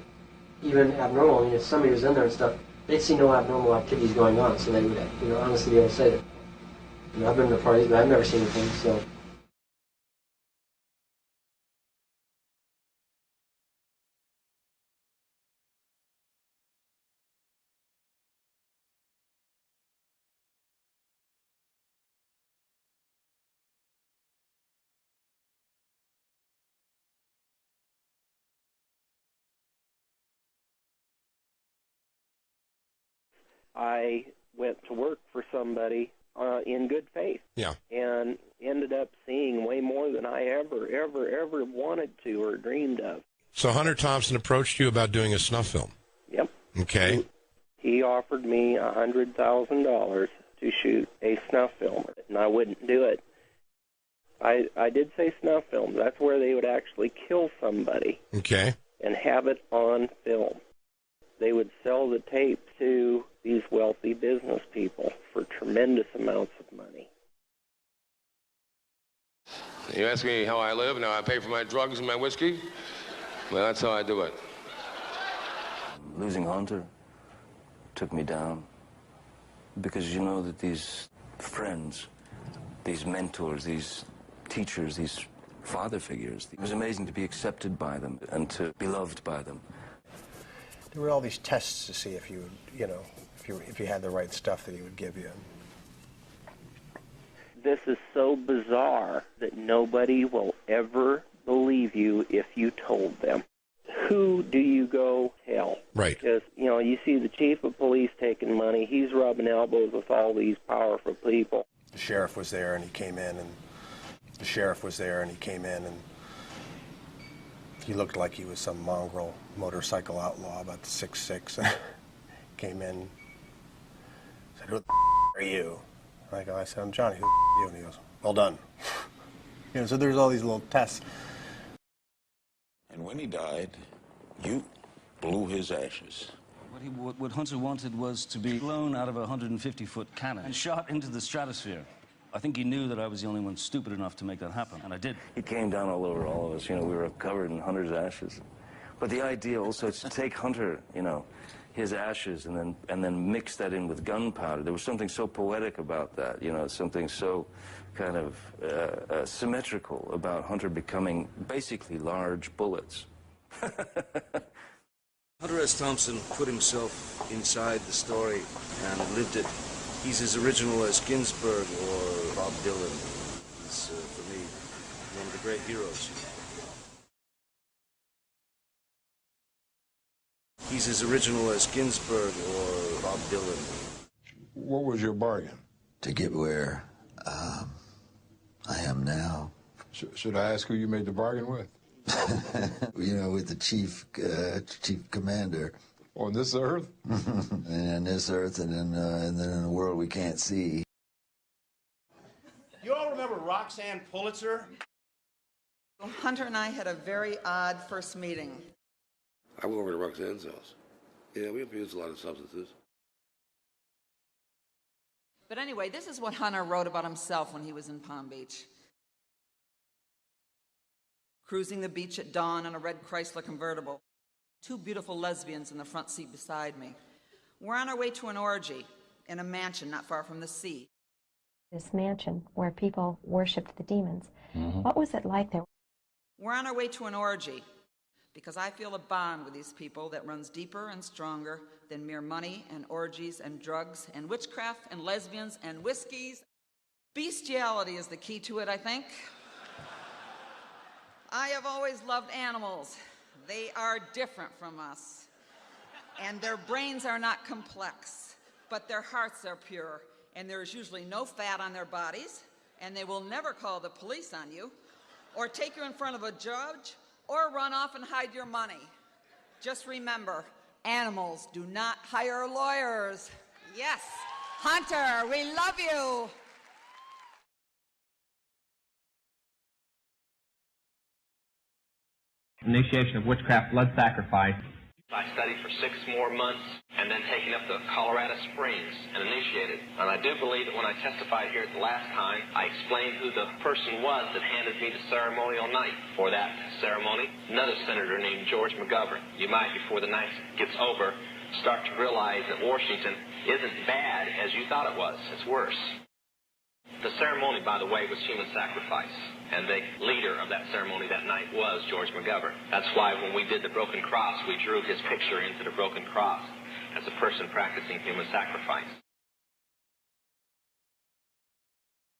even abnormal. I mean, if somebody was in there and stuff, they'd see no abnormal activities going on, so they would, honestly be able to say that. I've been to parties, but I've never seen anything, so. I went to work for somebody in good faith. Yeah. And ended up seeing way more than I ever wanted to or dreamed of. So Hunter Thompson approached you about doing a snuff film. Yep. Okay. He offered me $100,000 to shoot a snuff film, and I wouldn't do it. I did say snuff film. That's where they would actually kill somebody. Okay. And have it on film. They would sell the tape to these wealthy business people for tremendous amounts of money. You ask me how I live and how I pay for my drugs and my whiskey? Well, that's how I do it. Losing Hunter took me down because you know that these friends, these mentors, these teachers, these father figures, it was amazing to be accepted by them and to be loved by them. There were all these tests to see if you, if you had the right stuff that he would give you. This is so bizarre that nobody will ever believe you if you told them. Who do you go tell? Right. Because, you see the chief of police taking money. He's rubbing elbows with all these powerful people. The sheriff was there, and he came in, and he looked like he was some mongrel motorcycle outlaw, about 6'6", came in, said, "Who the are you?" I said, "I'm Johnny, who are you?" And he goes, "Well done." So there's all these little tests. And when he died, you blew his ashes. What Hunter wanted was to be blown out of a 150-foot cannon and shot into the stratosphere. I think he knew that I was the only one stupid enough to make that happen, and I did. He came down all over all of us. We were covered in Hunter's ashes. But the idea also is to take Hunter, his ashes, and then mix that in with gunpowder. There was something so poetic about that, something so kind of symmetrical about Hunter becoming basically large bullets. Hunter S. Thompson put himself inside the story and lived it. He's as original as Ginsberg or Bob Dylan. He's, for me, one of the great heroes. He's as original as Ginsberg or Bob Dylan. What was your bargain? To get where I am now. Should I ask who you made the bargain with? With the chief commander. On this earth? And on this earth, and then in a world we can't see. You all remember Roxanne Pulitzer? Hunter and I had a very odd first meeting. I went over to Roxanne's house. Yeah, we abused a lot of substances. But anyway, this is what Hunter wrote about himself when he was in Palm Beach. Cruising the beach at dawn in a red Chrysler convertible. 2 beautiful lesbians in the front seat beside me. We're on our way to an orgy in a mansion not far from the sea. This mansion where people worshipped the demons. What was it like there? We're on our way to an orgy because I feel a bond with these people that runs deeper and stronger than mere money and orgies and drugs and witchcraft and lesbians and whiskeys. Bestiality is the key to it, I think. I have always loved animals. They are different from us. And their brains are not complex, but their hearts are pure. And there is usually no fat on their bodies, and they will never call the police on you, or take you in front of a judge, or run off and hide your money. Just remember, animals do not hire lawyers. Yes, Hunter, we love you. Initiation of witchcraft blood sacrifice. I studied for 6 more months and then taken up to Colorado Springs and initiated. And I do believe that when I testified here the last time, I explained who the person was that handed me the ceremonial knife for that ceremony. Another senator named George McGovern. You might, before the night gets over, start to realize that Washington isn't bad as you thought it was. It's worse. The ceremony, by the way, was human sacrifice. And the leader of that ceremony that night was George McGovern. That's why when we did the broken cross, we drew his picture into the broken cross as a person practicing human sacrifice.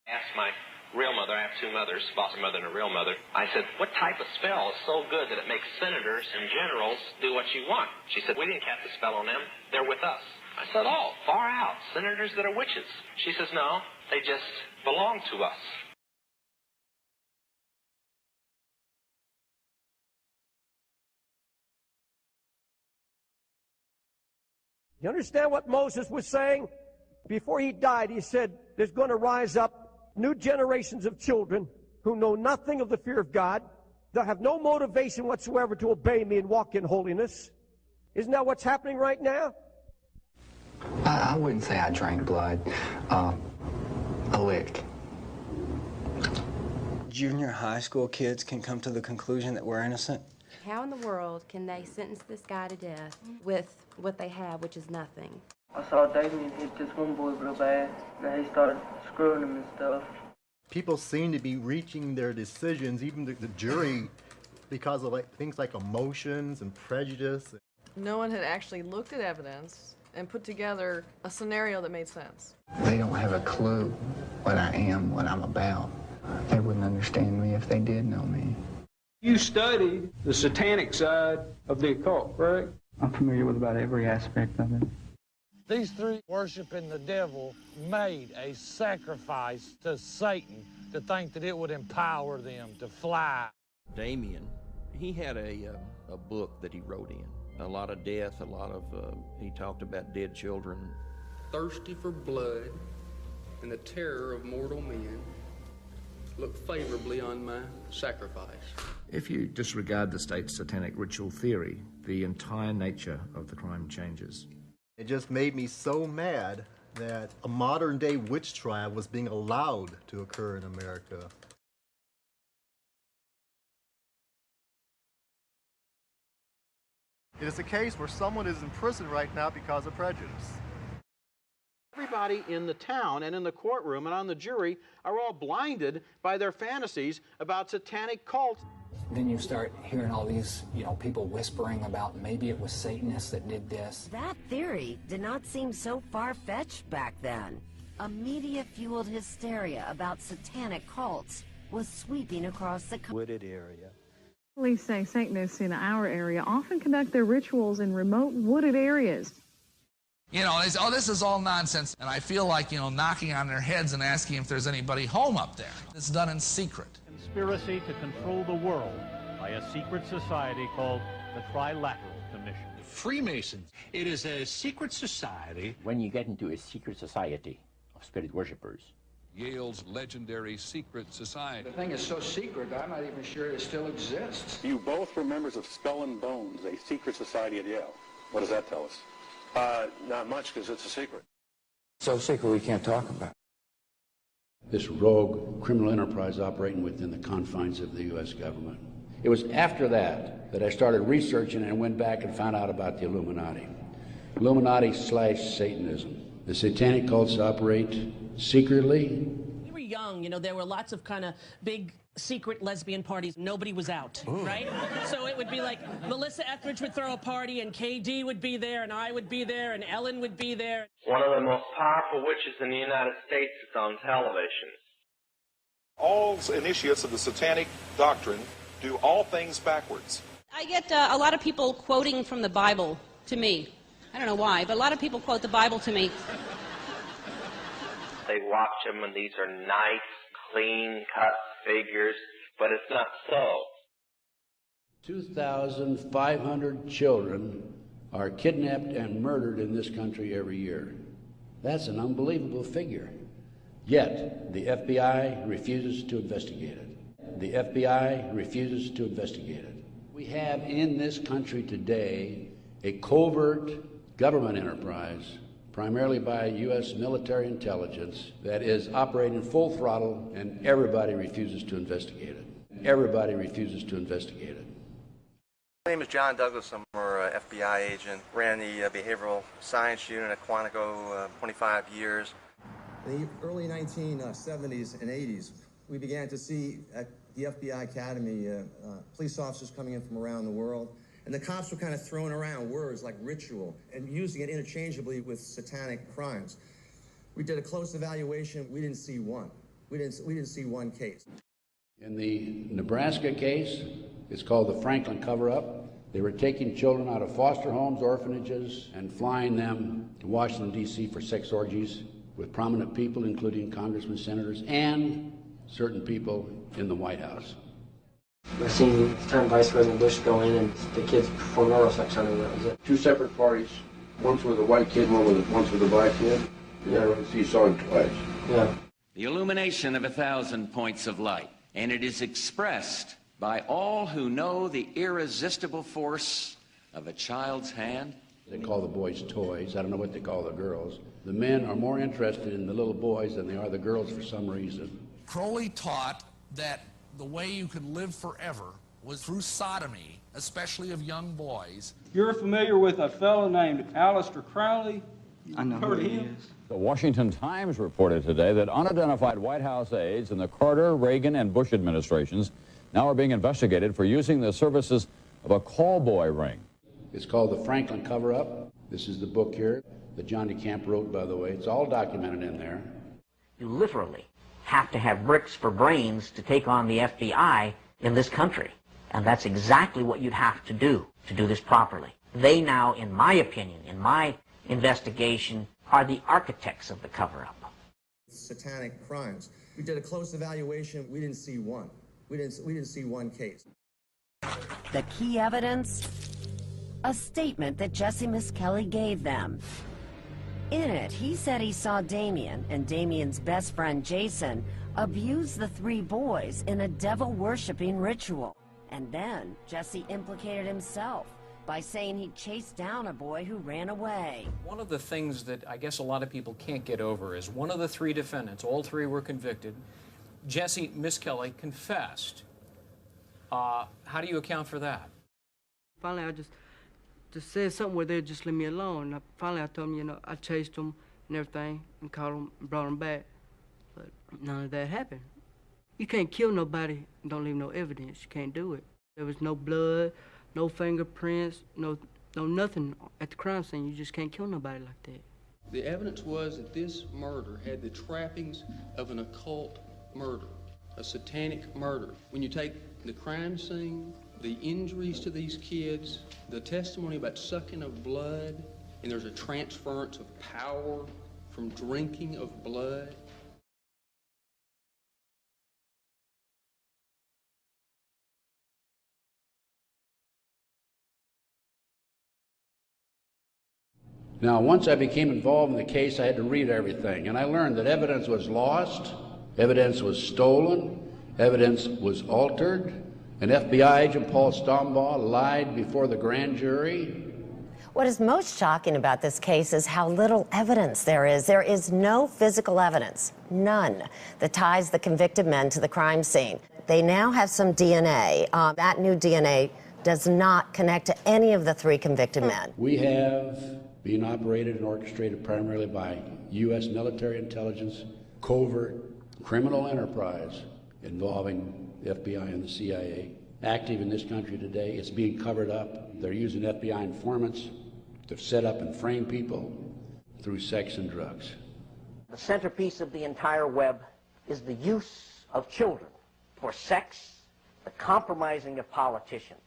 I asked my real mother, I have 2 mothers, foster mother and a real mother. I said, what type of spell is so good that it makes senators and generals do what you want? She said, we didn't cast a spell on them. They're with us. I said, oh, far out. Senators that are witches. She says, no, they just belong to us. You understand what Moses was saying? Before he died, he said, there's going to rise up new generations of children who know nothing of the fear of God. They'll have no motivation whatsoever to obey me and walk in holiness. Isn't that what's happening right now? I wouldn't say I drank blood. A lick. Junior high school kids can come to the conclusion that we're innocent? How in the world can they sentence this guy to death with what they have, which is nothing? I saw Damien hit this one boy real bad, and he started screwing him and stuff. People seem to be reaching their decisions, even the jury, because of things like emotions and prejudice. No one had actually looked at evidence and put together a scenario that made sense. They don't have a clue what I am, what I'm about. They wouldn't understand me if they did know me. You studied the satanic side of the occult, right? I'm familiar with about every aspect of it. These three worshiping the devil made a sacrifice to Satan to think that it would empower them to fly. Damien, he had a book that he wrote in. A lot of death, he talked about dead children. Thirsty for blood and the terror of mortal men, look favorably on my sacrifice. If you disregard the state's satanic ritual theory, the entire nature of the crime changes. It just made me so mad that a modern-day witch trial was being allowed to occur in America. It is a case where someone is in prison right now because of prejudice. Everybody in the town and in the courtroom and on the jury are all blinded by their fantasies about satanic cults. Then you start hearing all these, people whispering about maybe it was Satanists that did this. That theory did not seem so far-fetched back then. A media-fueled hysteria about satanic cults was sweeping across the wooded area. Police say Satanists in our area often conduct their rituals in remote wooded areas. They say, oh, this is all nonsense. And I feel like, knocking on their heads and asking if there's anybody home up there. It's done in secret. Conspiracy to control the world by a secret society called the Trilateral Commission. Freemasons. It is a secret society. When you get into a secret society of spirit worshippers. Yale's legendary secret society. The thing is so secret, I'm not even sure it still exists. You both were members of Skull and Bones, a secret society at Yale. What does that tell us? Not much, because it's a secret. So secret we can't talk about. This rogue criminal enterprise operating within the confines of the U.S. government. It was after that I started researching and went back and found out about the Illuminati. Illuminati/Satanism. The satanic cults operate secretly. We were young, there were lots of kind of big secret lesbian parties. Nobody was out, right? So it would be like Melissa Etheridge would throw a party and KD would be there and I would be there and Ellen would be there. One of the most powerful witches in the United States is on television. All initiates of the satanic doctrine do all things backwards. I get a lot of people quoting from the Bible to me. I don't know why, but a lot of people quote the Bible to me. They watch them and these are nice, clean-cut figures, but it's not so. 2,500 children are kidnapped and murdered in this country every year. That's an unbelievable figure. Yet, the FBI refuses to investigate it. The FBI refuses to investigate it. We have in this country today a covert government enterprise, primarily by U.S. military intelligence, that is operating full throttle, and everybody refuses to investigate it. Everybody refuses to investigate it. My name is John Douglas. I'm an FBI agent. Ran the behavioral science unit at Quantico 25 years. In the early 1970s and 80s, we began to see at the FBI Academy police officers coming in from around the world. And the cops were kind of throwing around words like ritual and using it interchangeably with satanic crimes. We did a close evaluation. We didn't see one. We didn't see one case. In the Nebraska case, it's called the Franklin cover-up. They were taking children out of foster homes, orphanages, and flying them to Washington, D.C. for sex orgies with prominent people, including congressmen, senators, and certain people in the White House. I've seen time Vice President Bush go in and the kids perform oral sex on him. That was it. 2 separate parties Once with a white kid, once with a black kid? Yeah, right. So you saw him twice. Yeah. The illumination of 1,000 points of light, and it is expressed by all who know the irresistible force of a child's hand. They call the boys toys. I don't know what they call the girls. The men are more interested in the little boys than they are the girls for some reason. Crowley taught that the way you could live forever was through sodomy, especially of young boys. You're familiar with a fellow named Aleister Crowley? I know who he is. The Washington Times reported today that unidentified White House aides in the Carter, Reagan, and Bush administrations now are being investigated for using the services of a call boy ring. It's called the Franklin Cover-Up. This is the book here that John DeCamp wrote, by the way. It's all documented in there. You literally have to have bricks for brains to take on the FBI in this country. And that's exactly what you'd have to do this properly. They now, in my opinion, in my investigation, are the architects of the cover-up. Satanic crimes. We did a close evaluation. We didn't see one. We didn't see one case. The key evidence? A statement that Jesse Misskelley gave them. In it, he said he saw Damien and Damien's best friend Jason abuse the three boys in a devil-worshipping ritual. And then Jesse implicated himself by saying he chased down a boy who ran away. One of the things that I guess a lot of people can't get over is one of the three defendants, all three were convicted, Jesse Misskelley confessed. How do you account for that? Finally, I just said something where they'd just leave me alone. Finally, I told them, you know, I chased them and everything and caught them and brought them back. But none of that happened. You can't kill nobody and don't leave no evidence. You can't do it. There was no blood, no fingerprints, no nothing at the crime scene. You just can't kill nobody like that. The evidence was that this murder had the trappings of an occult murder, a satanic murder. When you take the crime scene, the injuries to these kids, the testimony about sucking of blood, and there's a transference of power from drinking of blood. Now, once I became involved in the case, I had to read everything, and I learned that evidence was lost, evidence was stolen, evidence was altered, and FBI agent Paul Stombaugh lied before the grand jury. What is most shocking about this case is how little evidence there is. There is no physical evidence, none, that ties the convicted men to the crime scene. They now have some DNA. That new DNA does not connect to any of the three convicted men. We have been operated and orchestrated primarily by U.S. military intelligence, covert criminal enterprise involving the FBI and the CIA. Active in this country today, it's being covered up. They're using FBI informants to set up and frame people through sex and drugs. The centerpiece of the entire web is the use of children for sex, the compromising of politicians,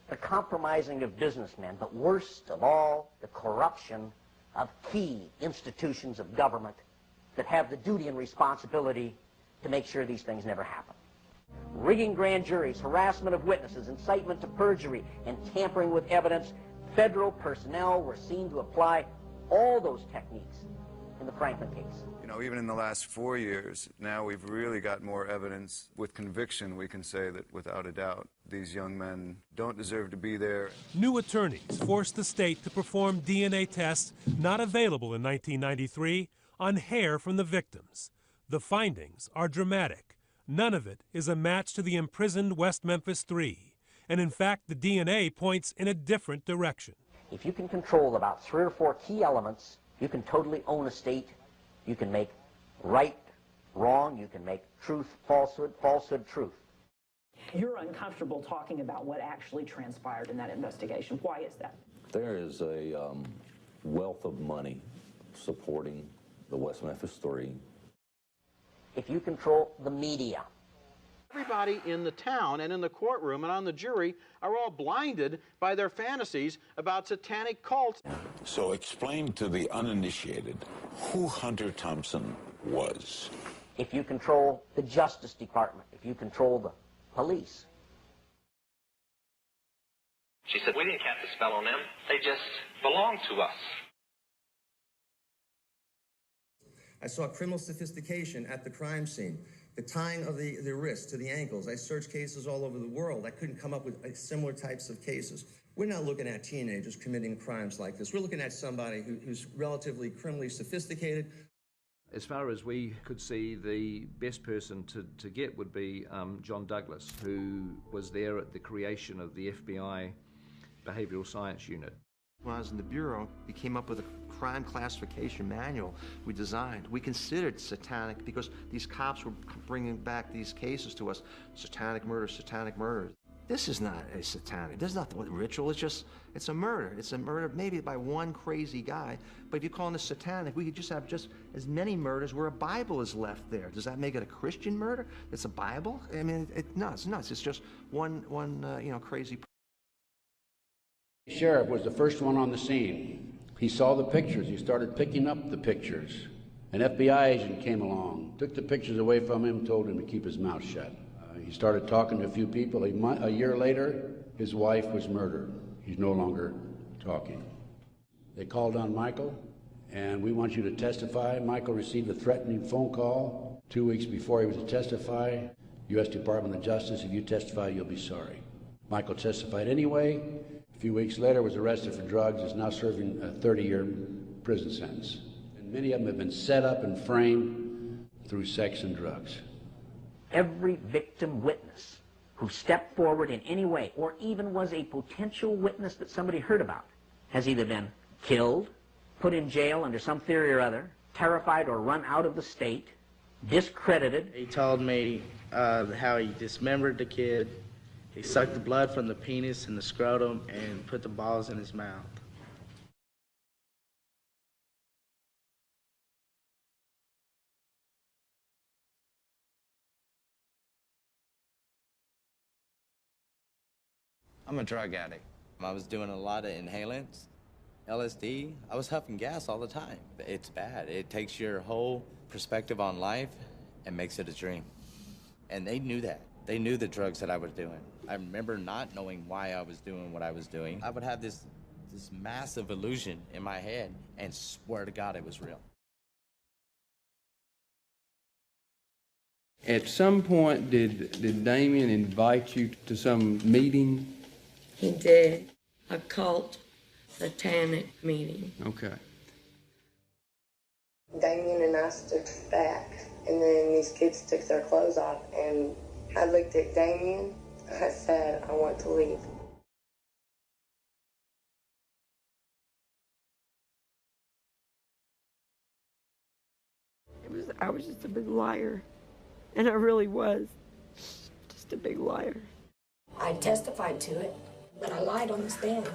the compromising of businessmen, but worst of all, the corruption of key institutions of government that have the duty and responsibility to make sure these things never happen. Rigging grand juries, harassment of witnesses, incitement to perjury, and tampering with evidence, federal personnel were seen to apply all those techniques in the Franklin case. You know, even in the last 4 years, now we've really got more evidence. With conviction, we can say that without a doubt, these young men don't deserve to be there. New attorneys forced the state to perform DNA tests not available in 1993 on hair from the victims. The findings are dramatic. None of it is a match to the imprisoned West Memphis 3. And in fact, the DNA points in a different direction. If you can control about 3 or 4 key elements, you can totally own a state. You can make right wrong. You can make truth falsehood, falsehood truth. You're uncomfortable talking about what actually transpired in that investigation. Why is that? There is a wealth of money supporting the West Memphis 3. If you control the media. Everybody in the town and in the courtroom and on the jury are all blinded by their fantasies about satanic cults. So explain to the uninitiated who Hunter Thompson was. If you control the Justice Department, if you control the police. She said, we didn't cast a spell on them. They just belong to us. I saw criminal sophistication at the crime scene, the tying of the wrists to the ankles. I searched cases all over the world. I couldn't come up with similar types of cases. We're not looking at teenagers committing crimes like this. We're looking at somebody who's relatively criminally sophisticated. As far as we could see, the best person to get would be John Douglas, who was there at the creation of the FBI Behavioral Science Unit. When I was in the Bureau, we came up with a crime classification manual we designed. We considered satanic because these cops were bringing back these cases to us, satanic murder, satanic murder. This is not a satanic, this is not the ritual, it's a murder. It's a murder maybe by one crazy guy, but if you call it satanic, we could just have just as many murders where a Bible is left there. Does that make it a Christian murder? It's a Bible? I mean, no, it's nuts. It's just one crazy. The sheriff was the first one on the scene. He saw the pictures. He started picking up the pictures. An FBI agent came along, took the pictures away from him, told him to keep his mouth shut. He started talking to a few people. A year later, his wife was murdered. He's no longer talking. They called on Michael, and we want you to testify. Michael received a threatening phone call 2 weeks before he was to testify. U.S. Department of Justice, if you testify, you'll be sorry. Michael testified anyway. A few weeks later, was arrested for drugs, is now serving a 30-year prison sentence. And many of them have been set up and framed through sex and drugs. Every victim witness who stepped forward in any way, or even was a potential witness that somebody heard about, has either been killed, put in jail under some theory or other, terrified or run out of the state, discredited. He told me how he dismembered the kid. He sucked the blood from the penis and the scrotum and put the balls in his mouth. I'm a drug addict. I was doing a lot of inhalants, LSD. I was huffing gas all the time. It's bad. It takes your whole perspective on life and makes it a dream. And they knew that. They knew the drugs that I was doing. I remember not knowing why I was doing what I was doing. I would have this massive illusion in my head and swear to God it was real. At some point, did Damien invite you to some meeting? He did. A cult satanic meeting. Okay. Damien and I stood back, and then these kids took their clothes off, and I looked at Damien. I said, I want to leave. I was just a big liar, and I really was just a big liar. I testified to it, but I lied on the stand.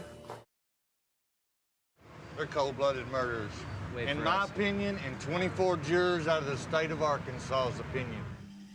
They're cold-blooded murderers. In my opinion, and 24 jurors out of the state of Arkansas's opinion.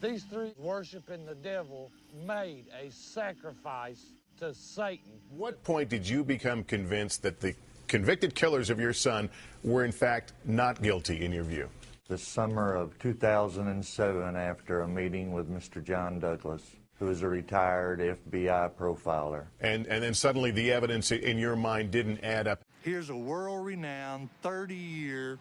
These three worshiping the devil made a sacrifice to Satan. What point did you become convinced that the convicted killers of your son were in fact not guilty in your view? The summer of 2007, after a meeting with Mr. John Douglas, who is a retired FBI profiler. And then suddenly the evidence in your mind didn't add up. Here's a world-renowned, 30-year,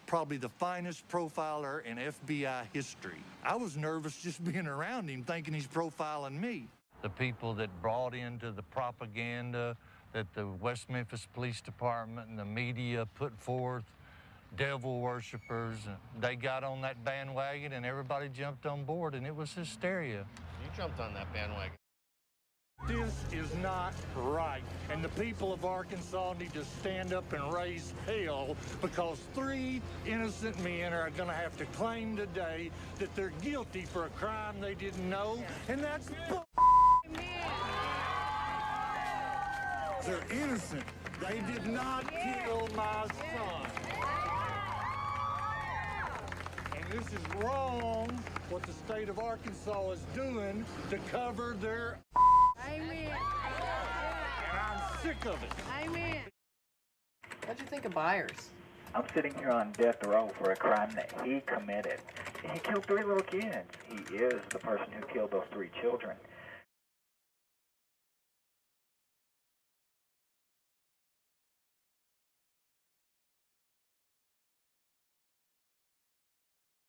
probably the finest profiler in FBI history. I was nervous just being around him, thinking he's profiling me. The people that brought into the propaganda that the West Memphis Police Department and the media put forth, devil worshippers, they got on that bandwagon and everybody jumped on board, and it was hysteria. You jumped on that bandwagon. This is not right, and the people of Arkansas need to stand up and raise hell, because 3 innocent men are going to have to claim today that they're guilty for a crime they didn't know, and that's bull. They're innocent. They did not kill my son. And this is wrong, what the state of Arkansas is doing to cover their... Amen. And I'm sick of it. Amen. What'd you think of Byers? I'm sitting here on death row for a crime that he committed. He killed 3 little kids. He is the person who killed those 3 children.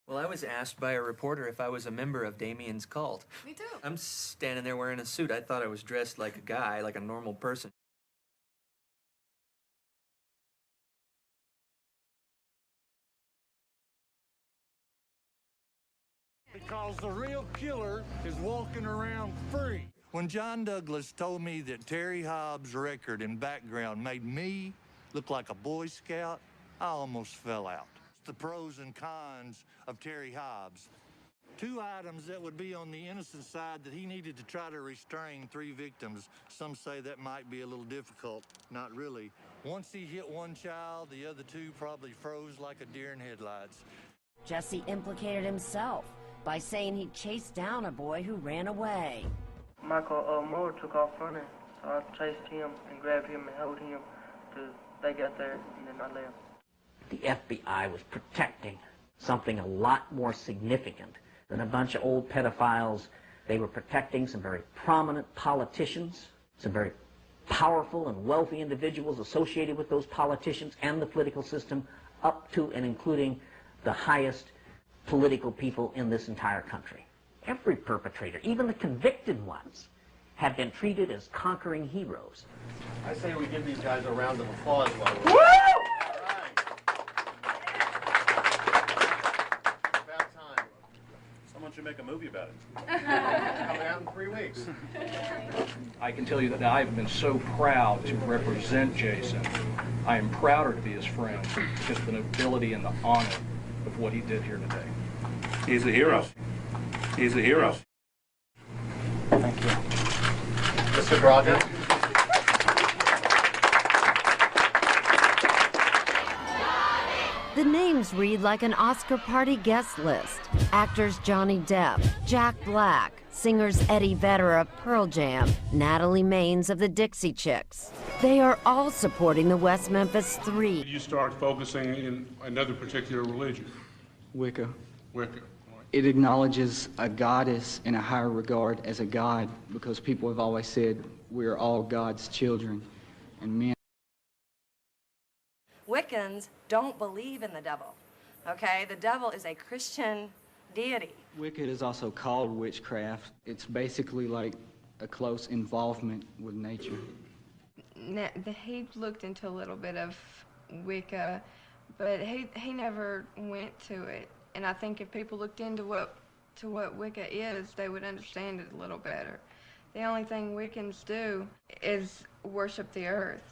Well, I was asked by a reporter if I was a member of Damien's cult. Me too. I'm standing there wearing a suit. I thought I was dressed like a guy, like a normal person. Because the real killer is walking around free. When John Douglas told me that Terry Hobbs' record and background made me look like a Boy Scout, I almost fell out. The pros and cons of Terry Hobbs. 2 items that would be on the innocent side that he needed to try to restrain 3 victims. Some say that might be a little difficult. Not really. Once he hit one child, the other 2 probably froze like a deer in headlights. Jesse implicated himself by saying he chased down a boy who ran away. Michael Moore took off running, so I chased him and grabbed him and held him till they got there, and then I left. The FBI was protecting something a lot more significant than a bunch of old pedophiles. They were protecting some very prominent politicians, some very powerful and wealthy individuals associated with those politicians and the political system, up to and including the highest political people in this entire country. Every perpetrator, even the convicted ones, have been treated as conquering heroes. I say we give these guys a round of applause while we're... Woo! About time. Someone should make a movie about it. Coming out in 3 weeks. I can tell you that I've been so proud to represent Jason. I am prouder to be his friend, just the nobility and the honor of what he did here today. He's a hero. He's a hero. Thank you. Mr. Braga. The names read like an Oscar party guest list. Actors Johnny Depp, Jack Black, singers Eddie Vedder of Pearl Jam, Natalie Maines of the Dixie Chicks. They are all supporting the West Memphis 3. You start focusing in another particular religion. Wicca. Wicca. It acknowledges a goddess in a higher regard as a god, because people have always said we are all God's children, and men. Wiccans don't believe in the devil, okay? The devil is a Christian deity. Wicca is also called witchcraft. It's basically like a close involvement with nature. He looked into a little bit of Wicca, but he never went to it. And I think if people looked into what Wicca is, they would understand it a little better. The only thing Wiccans do is worship the earth.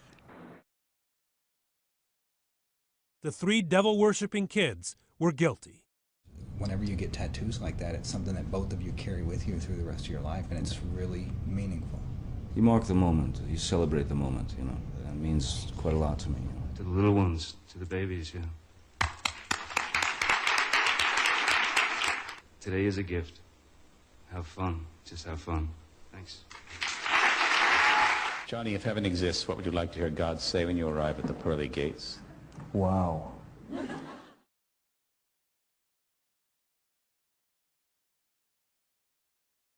The 3 devil-worshipping kids were guilty. Whenever you get tattoos like that, it's something that both of you carry with you through the rest of your life, and it's really meaningful. You mark the moment, you celebrate the moment, you know. That means quite a lot to me. You know. To the little ones, to the babies, yeah. Today is a gift. Have fun. Just have fun. Thanks. Johnny, if heaven exists, what would you like to hear God say when you arrive at the pearly gates? Wow.